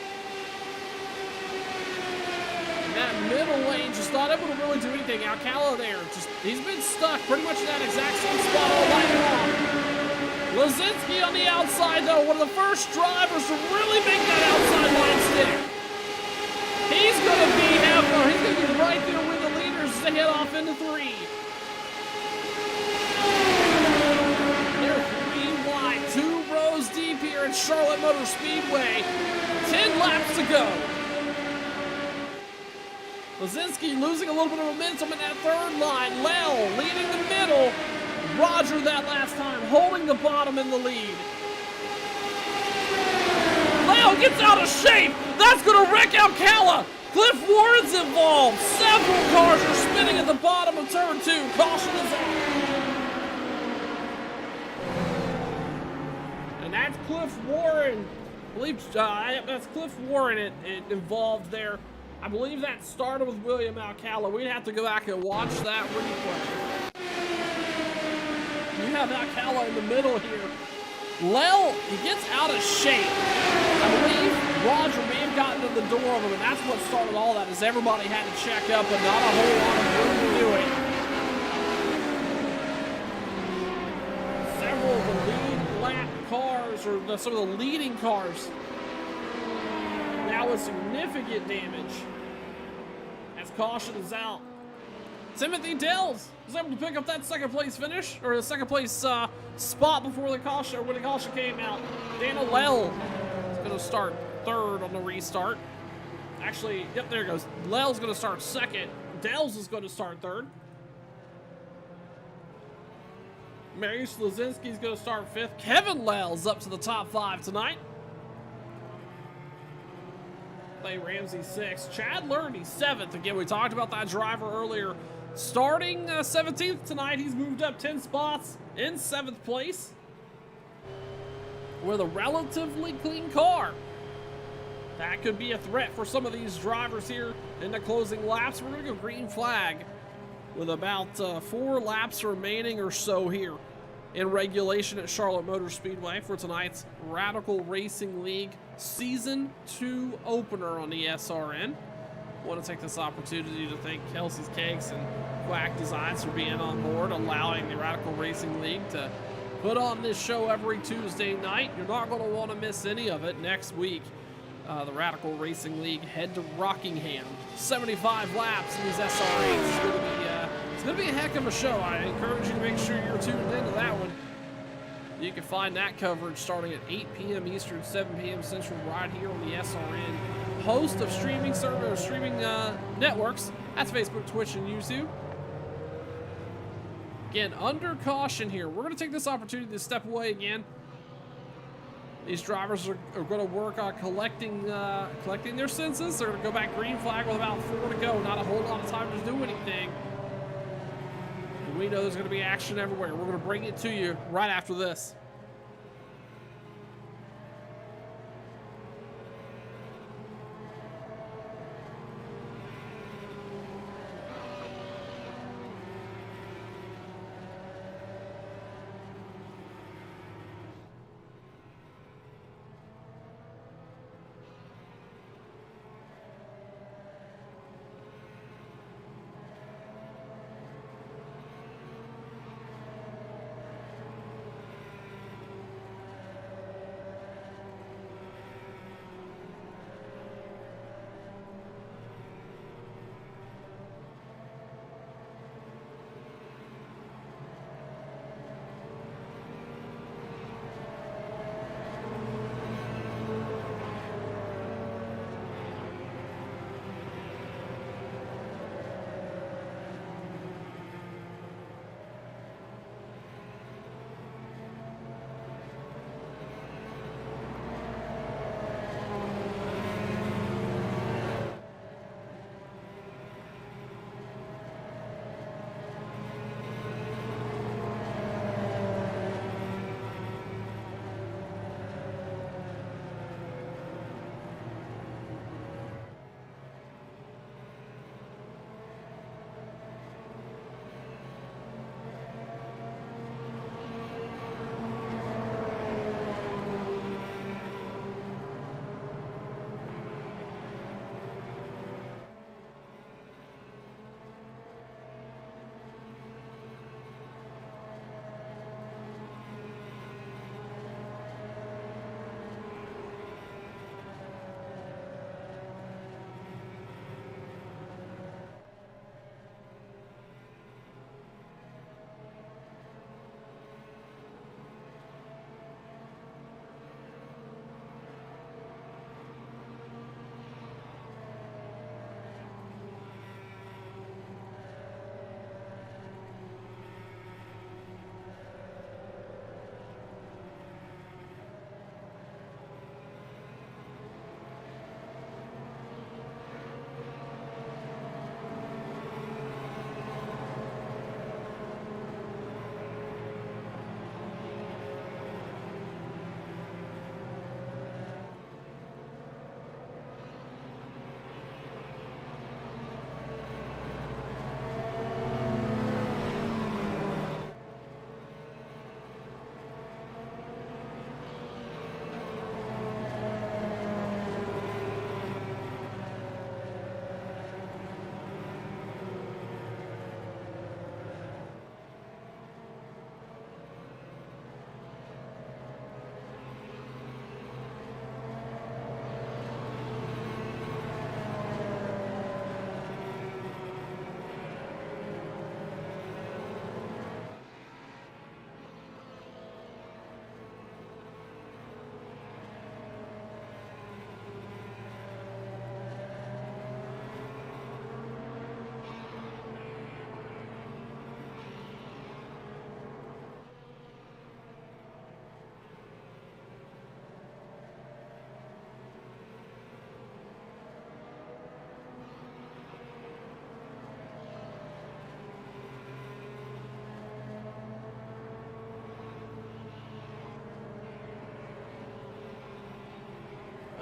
And that middle lane just not able to really do anything. Alcala there, he's been stuck pretty much in that exact same spot all night long. Lazinski on the outside, though, one of the first drivers to really make that outside line stick. He's going to be right there with the leaders to head off into 3. They're 3 wide, 2 rows deep here at Charlotte Motor Speedway. 10 laps to go. Lazinski losing a little bit of momentum in that third line. Lell leading the middle. Roger that last time, holding the bottom in the lead. Lell gets out of shape. That's going to wreck Alcala. Cliff Warren's involved. Several cars are spinning at the bottom of turn 2. Caution is on. And that's Cliff Warren. I believe that's Cliff Warren it involved there. I believe that started with William Alcala. We'd have to go back and watch that replay. You have Alcala in the middle here. Lell, he gets out of shape. I believe Roger may have gotten to the door of him, and that's what started all that, is everybody had to check up, but not a whole lot of room to do it. Several of the lead lap cars, or some of the leading cars, now with significant damage as caution is out. Timothy Dills was able to pick up that second place finish, or the second place spot before the caution, or when the caution came out. Daniel Lell is going to start third on the restart. Actually, yep, there it goes. Lell's going to start second. Dells is going to start third. Mariusz Lazinski is going to start fifth. Kevin Lell's up to the top 5 tonight. Clay Ramsey 6th. Chad Lerny 7th. Again, we talked about that driver earlier. Starting 17th tonight, he's moved up 10 spots in 7th place with a relatively clean car. That could be a threat for some of these drivers here in the closing laps. We're going to go green flag with about 4 laps remaining or so here in regulation at Charlotte Motor Speedway for tonight's Radical Racing League Season 2 opener on the SRN. I want to take this opportunity to thank Kelsey's Cakes and Quack Designs for being on board, allowing the Radical Racing League to put on this show every Tuesday night. You're not going to want to miss any of it next week. The Radical Racing League head to Rockingham. 75 laps in these SRAs. It's going to be a heck of a show. I encourage you to make sure you're tuned into that one. You can find that coverage starting at 8 p.m. Eastern, 7 p.m. Central, right here on the SRN. Host of streaming networks. That's Facebook, Twitch, and YouTube. Again, under caution here. We're going to take this opportunity to step away again. These drivers are going to work on collecting their senses. They're going to go back green flag with about 4 to go. Not a whole lot of time to do anything. And we know there's going to be action everywhere. We're going to bring it to you right after this.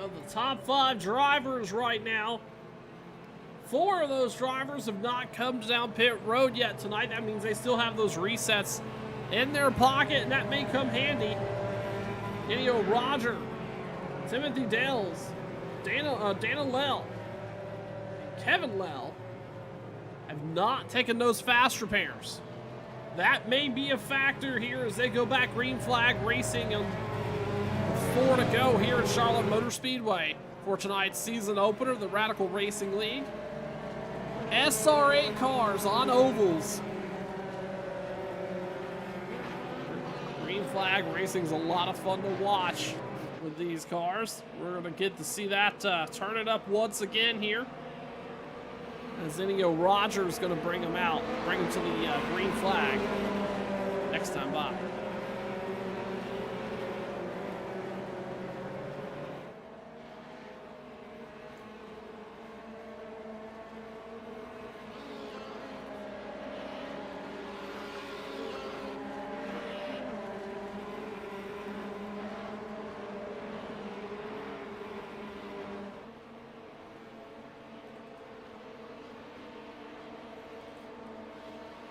of the top 5 drivers right now. 4 of those drivers have not come down pit road yet tonight. That means they still have those resets in their pocket, and that may come handy. Daniel Roger, Timothy Dales, Dana Lell, Kevin Lell have not taken those fast repairs. That may be a factor here as they go back green flag racing and 4 to go here at Charlotte Motor Speedway for tonight's season opener of the Radical Racing League. SR8 cars on ovals. Green flag racing is a lot of fun to watch with these cars. We're going to get to see that turn it up once again here. As Ennio Rogers is going to bring him out, bring him to the green flag next time by.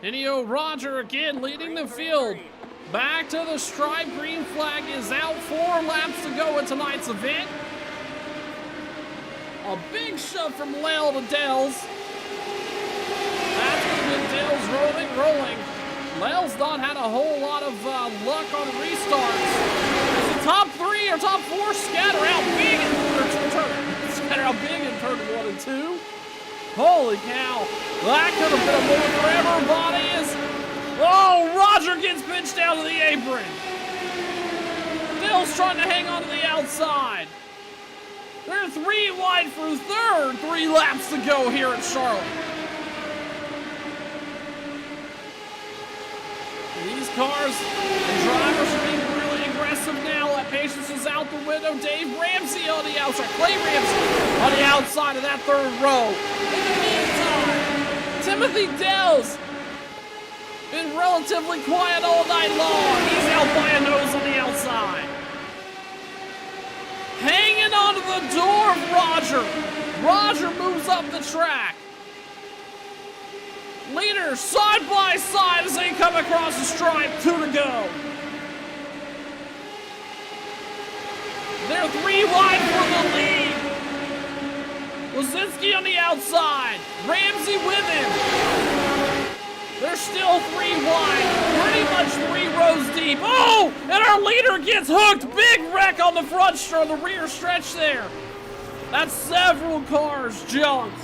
Ennio Roger again leading the field. Back to the stripe. Green flag is out. 4 laps to go in tonight's event. A big shove from Lale to Dales. That's going to get Dales rolling. Lale's not had a whole lot of luck on restarts. As the top 3 or top 4 scatter out big in turn 1 and 2. Holy cow. That could have been a moment for everybody. Oh, Roger gets pinched down to the apron. Dale's trying to hang on to the outside. They're 3 wide for third. 3 laps to go here at Charlotte. These cars and drivers are being really aggressive now. That patience is out the window. Dave Ramsey on the outside. Clay Ramsey on the outside of that 3rd row. In the meantime, Timothy Dales been relatively quiet all night long. He's out by a nose on the outside. Hanging onto the door of Roger. Roger moves up the track. Leaders side by side as they come across the stripe. 2 to go. They're 3 wide for the lead. Lozinski on the outside. Ramsey with him. They're still 3 wide. Pretty much 3 rows deep. Oh! And our leader gets hooked. Big wreck on the front on the rear stretch there. That's several cars junked.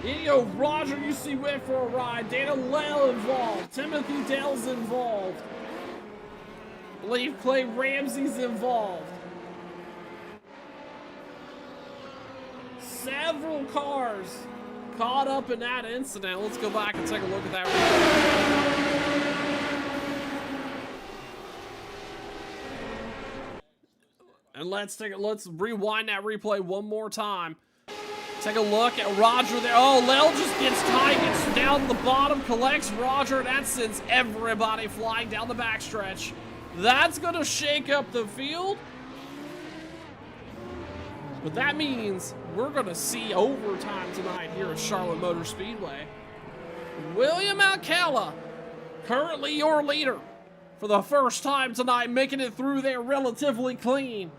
Ennio Roger, you see, went for a ride. Dana Lale involved. Timothy Dale's involved. I believe Clay Ramsey's involved. Several cars caught up in that incident. Let's go back and take a look at that. And let's rewind that replay one more time. Take a look at Roger there. Oh, Lale just gets tight, gets down to the bottom, collects Roger, and that sends everybody flying down the backstretch. That's going to shake up the field. But that means we're going to see overtime tonight here at Charlotte Motor Speedway. William Alcala, currently your leader for the first time tonight, making it through there relatively clean.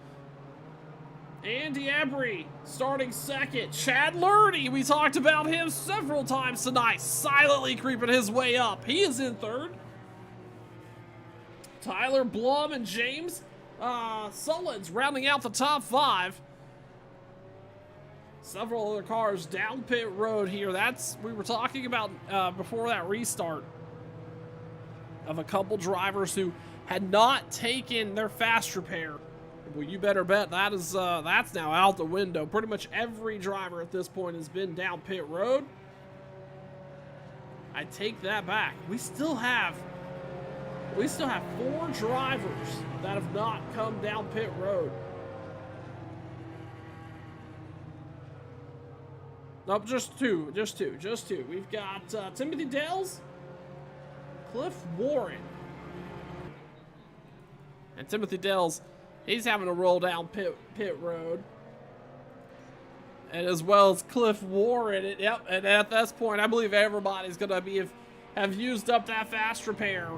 Andy Embry starting second. Chad Lurdy, we talked about him several times tonight, silently creeping his way up. He is in third. Tyler Blum and James Sullins rounding out the top 5. Several other cars down pit road here. We were talking about before that restart of a couple drivers who had not taken their fast repair. Well, you better bet that's now out the window. Pretty much every driver at this point has been down pit road. I take that back. We still have 4 drivers that have not come down pit road. Nope, just two. We've got Timothy Dales, Cliff Warren. And Timothy Dales He's having to roll down pit road. And as well as Cliff Warren. Yep, and at this point, I believe everybody's going to have used up that fast repair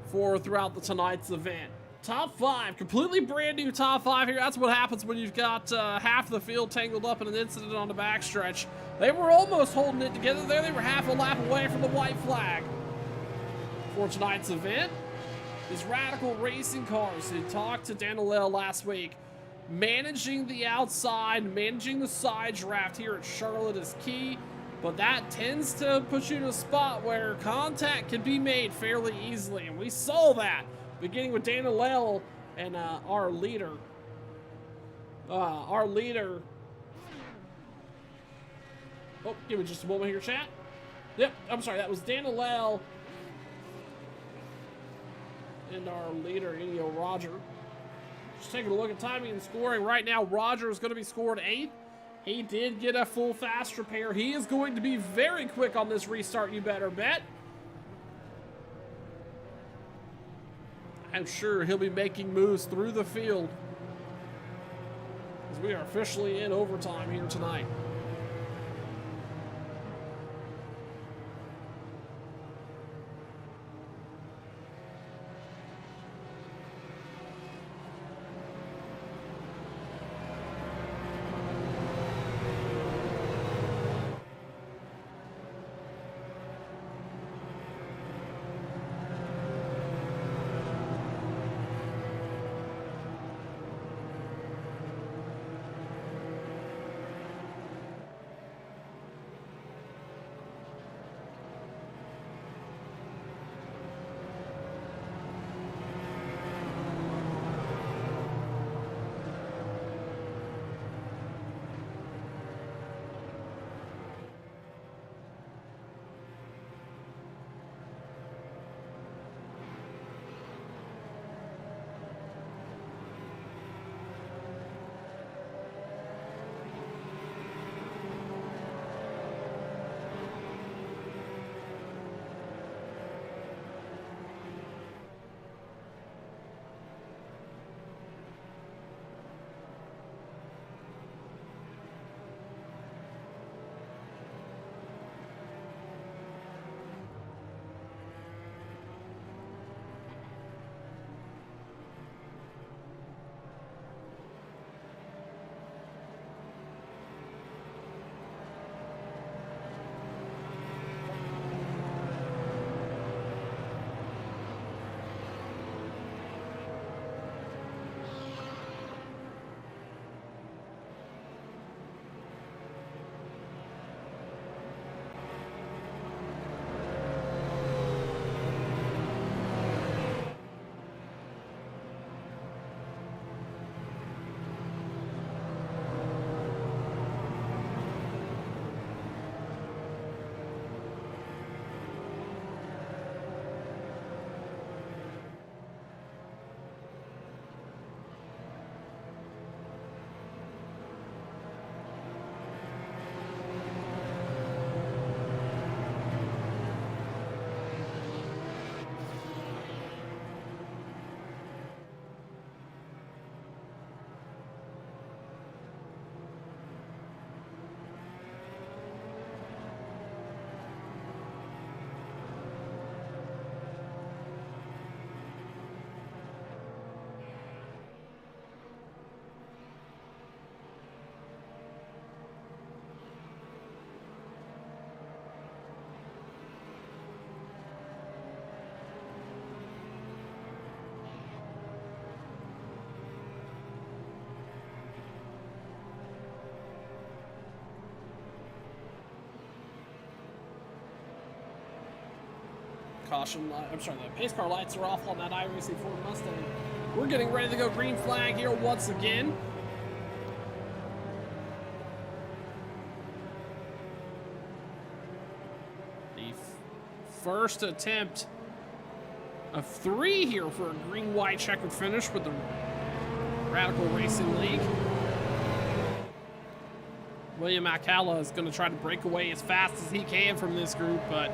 for throughout tonight's event. Top 5, completely brand new top 5 here. That's what happens when you've got half the field tangled up in an incident on the backstretch. They were almost holding it together there. They were half a lap away from the white flag. For tonight's event, these Radical Racing cars who talked to Danilel last week. Managing the outside, managing the side draft here at Charlotte is key, but that tends to put you in a spot where contact can be made fairly easily, and we saw that beginning with Danilel and our leader. Oh, give me just a moment here, chat. Yep, I'm sorry, that was Danilel and our leader, Enio Roger. Just taking a look at timing and scoring. Right now, Roger is going to be scored 8th. He did get a full fast repair. He is going to be very quick on this restart, you better bet. I'm sure he'll be making moves through the field as we are officially in overtime here tonight. Caution, I'm sorry, the pace car lights are off on that iRacing Ford Mustang. We're getting ready to go green flag here once again. The first attempt of 3 here for a green-white checkered finish with the Radical Racing League. William Alcala is going to try to break away as fast as he can from this group, but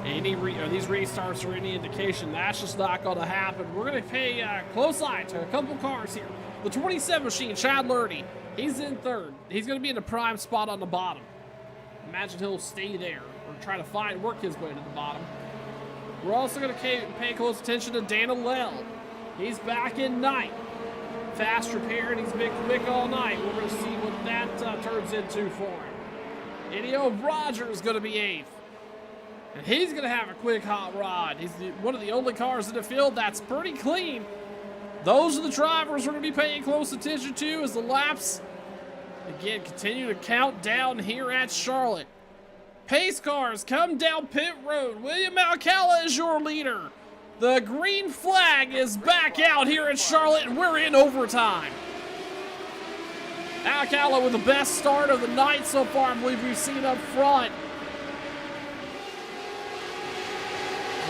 These restarts are any indication, that's just not going to happen. We're going to pay close eye to a couple cars here. The 27 machine, Chad Lurdy, he's in third. He's going to be in the prime spot on the bottom. Imagine he'll stay there or try to work his way to the bottom. We're also going to pay close attention to Dan Lell. He's back in ninth. Fast repair, and he's been quick all night. We're going to see what that turns into for him. Idio Rogers is going to be eighth. And he's going to have a quick hot rod. He's one of the only cars in the field that's pretty clean. Those are the drivers we're going to be paying close attention to as the laps, again, continue to count down here at Charlotte. Pace cars come down pit road. William Alcala is your leader. The green flag is back out here at Charlotte, and we're in overtime. Alcala with the best start of the night so far, I believe we've seen up front.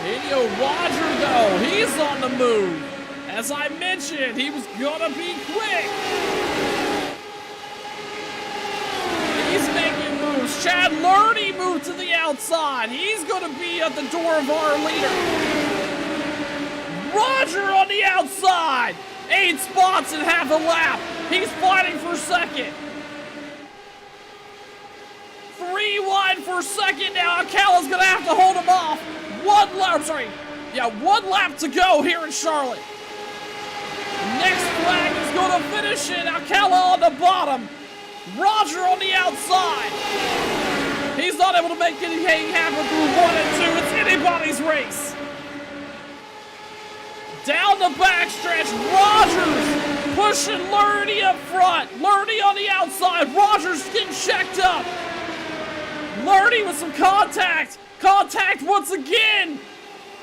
Idio Roger, though, he's on the move. As I mentioned, he was gonna be quick. He's making moves. Chad Lurdy moved to the outside. He's gonna be at the door of our leader. Roger on the outside. 8 spots in half a lap. He's fighting for second. 3 wide for second now. Alcala's gonna have to hold him off. 1 lap to go here in Charlotte. Next flag is gonna finish it. Alcala on the bottom. Roger on the outside. He's not able to make anything happen through 1 and 2. It's anybody's race. Down the backstretch, Rogers pushing Lurdy up front. Lurdy on the outside. Rogers getting checked up. Lurdy with some contact. Contact once again.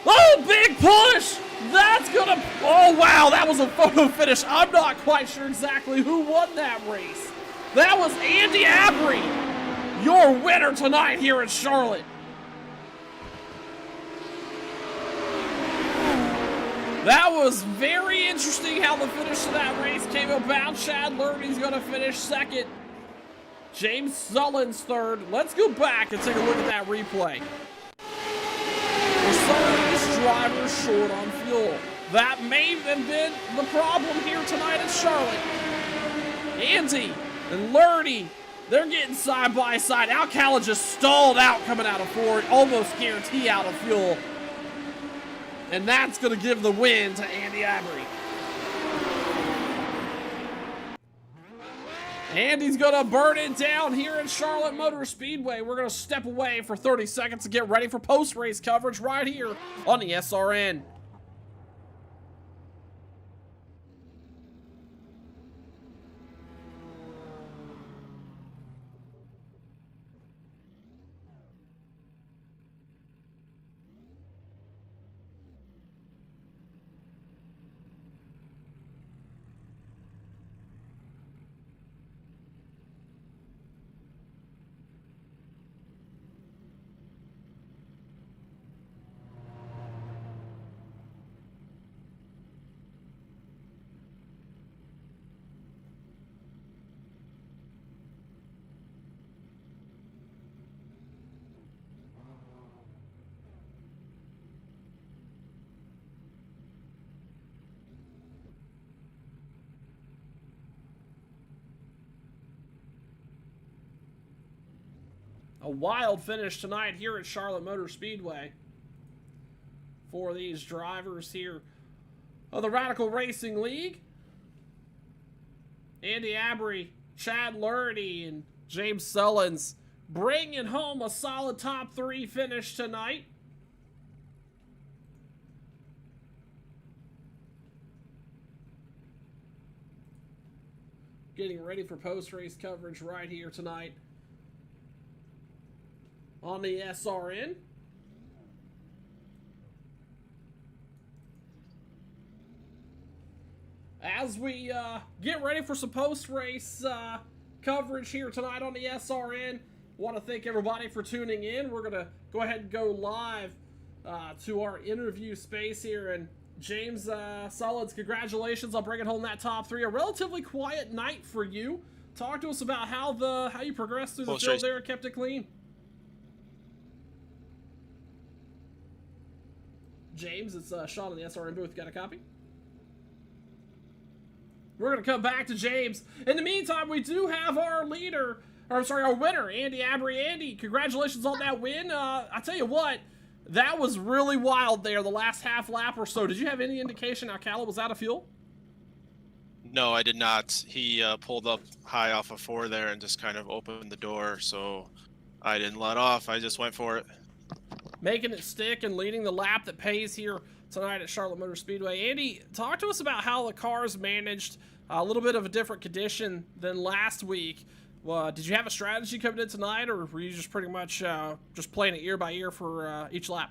Oh, big push. That's gonna, oh wow, that was a photo finish. I'm not quite sure exactly who won that race. That was Andy Abry, your winner tonight here in Charlotte. That was very interesting how the finish of that race came about. Chad Lurdy's gonna finish second. James Sullins third. Let's go back and take a look at that replay. For some of these drivers short on fuel. That may have been the problem here tonight at Charlotte. Andy and Lurdy, they're getting side by side. Alcala just stalled out coming out of Ford, almost guarantee out of fuel. And that's going to give the win to Andy Abry. Andy's going to burn it down here at Charlotte Motor Speedway. We're going to step away for 30 seconds to get ready for post-race coverage right here on the SRN. A wild finish tonight here at Charlotte Motor Speedway for these drivers here of the Radical Racing League. Andy Abry, Chad Lurdy, and James Sullins bringing home a solid top 3 finish tonight. Getting ready for post-race coverage right here tonight on the SRN. As we get ready for some post-race coverage here tonight on the SRN, want to thank everybody for tuning in. We're going to go ahead and go live to our interview space here. And James Sullins, congratulations on bringing home that top 3. A relatively quiet night for you. Talk to us about how you progressed through the field there and kept it clean. James, it's Sean in the SRN booth. Got a copy? We're going to come back to James. In the meantime, we do have our leader, or I'm sorry, our winner, Andy Abry. Andy, congratulations on that win. I tell you what, that was really wild there, the last half lap or so. Did you have any indication how Calla was out of fuel? No, I did not. He pulled up high off of 4 there and just kind of opened the door, so I didn't let off. I just went for it. Making it stick and leading the lap that pays here tonight at Charlotte Motor Speedway. Andy, talk to us about how the cars managed a little bit of a different condition than last week. Did you have a strategy coming in tonight, or were you just pretty much just playing it year by year for each lap?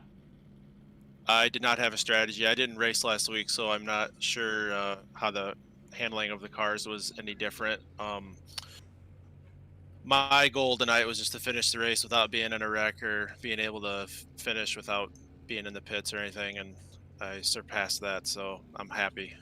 I did not have a strategy. I didn't race last week, so I'm not sure how the handling of the cars was any different. My goal tonight was just to finish the race without being in a wreck or being able to finish without being in the pits or anything, and I surpassed that, so I'm happy.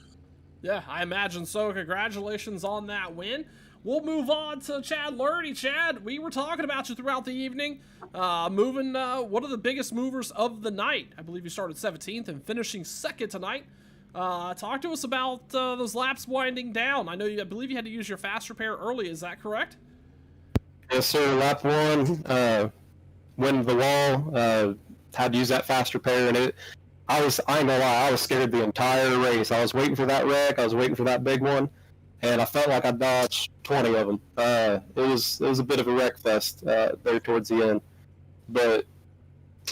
Yeah, I imagine so. Congratulations on that win. We'll move on to Chad Lurdy. Chad, we were talking about you throughout the evening, moving one of the biggest movers of the night. I believe you started 17th and finishing second tonight. Talk to us about those laps winding down. I believe you had to use your fast repair early. Is that correct? Yes, sir. Lap 1, went the wall, had to use that fast repair, and I ain't gonna lie, I was scared the entire race. I was waiting for that wreck, I was waiting for that big one, and I felt like I dodged 20 of them. It was a bit of a wreck fest there towards the end, but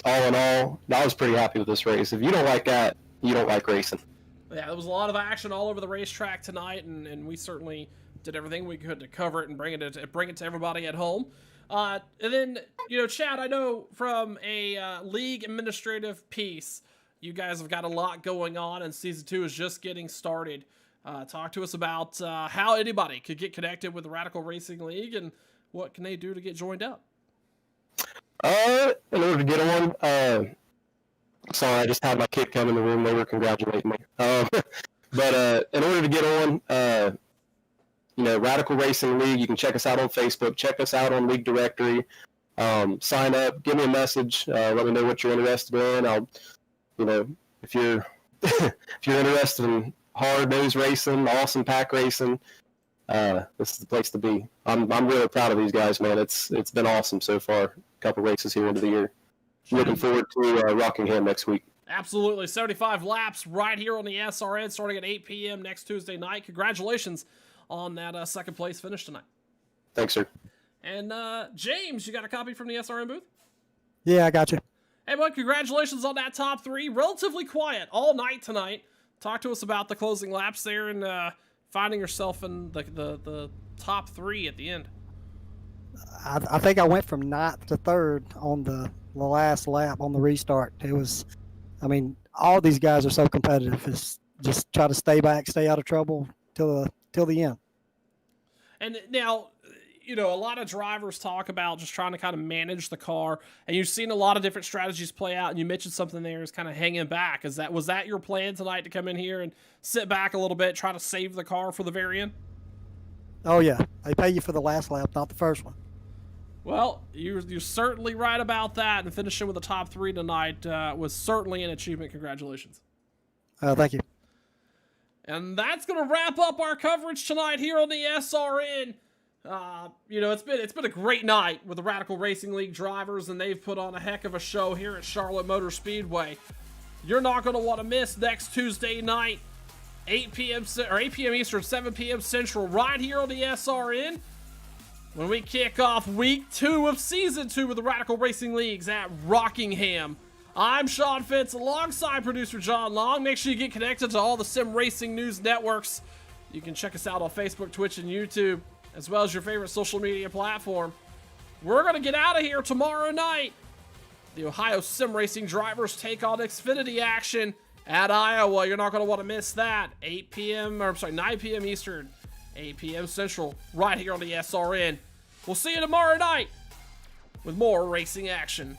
all in all, I was pretty happy with this race. If you don't like that, you don't like racing. Yeah, there was a lot of action all over the racetrack tonight, and we certainly did everything we could to cover it and bring it to everybody at home. And then, Chad, I know from a league administrative piece, you guys have got a lot going on, and Season 2 is just getting started. Talk to us about how anybody could get connected with the Radical Racing League, and what can they do to get joined up? In order to get on, sorry, I just had my kid come in the room. They were congratulating me. But in order to get on, Radical Racing League, you can check us out on Facebook, check us out on League Directory, sign up, give me a message, let me know what you're interested in. If you're interested in hard nose racing, awesome pack racing, this is the place to be. I'm really proud of these guys, man. It's been awesome so far. A couple races here into the year. Looking forward to Rockingham next week. Absolutely. 75 laps right here on the SRN starting at 8 p.m. next Tuesday night. Congratulations on that second place finish tonight. Thanks, sir. And James, you got a copy from the SRN booth? Yeah, I got you. Hey, bud, congratulations on that top 3. Relatively quiet all night tonight. Talk to us about the closing laps there and finding yourself in the top 3 at the end. I think I went from 9th to 3rd on the last lap on the restart. All these guys are so competitive. It's just try to stay back, stay out of trouble till the end. And now, a lot of drivers talk about just trying to kind of manage the car, and you've seen a lot of different strategies play out, and you mentioned something there is kind of hanging back. Was that your plan tonight, to come in here and sit back a little bit, try to save the car for the very end? Oh, yeah. They pay you for the last lap, not the first one. Well, you're certainly right about that, and finishing with the top 3 tonight was certainly an achievement. Congratulations. Thank you. And that's going to wrap up our coverage tonight here on the SRN. It's been a great night with the Radical Racing League drivers, and they've put on a heck of a show here at Charlotte Motor Speedway. You're not going to want to miss next Tuesday night, 8 p.m. Eastern, 7 p.m. Central, right here on the SRN, when we kick off week 2 of season 2 of the Radical Racing Leagues at Rockingham. I'm Sean Fitz alongside producer John Long. Make sure you get connected to all the sim racing news networks. You can check us out on Facebook, Twitch, and YouTube, as well as your favorite social media platform. We're going to get out of here tomorrow night. The Ohio sim racing drivers take on Xfinity action at Iowa. You're not going to want to miss that. 9 p.m. Eastern, 8 p.m. Central, right here on the SRN. We'll see you tomorrow night with more racing action.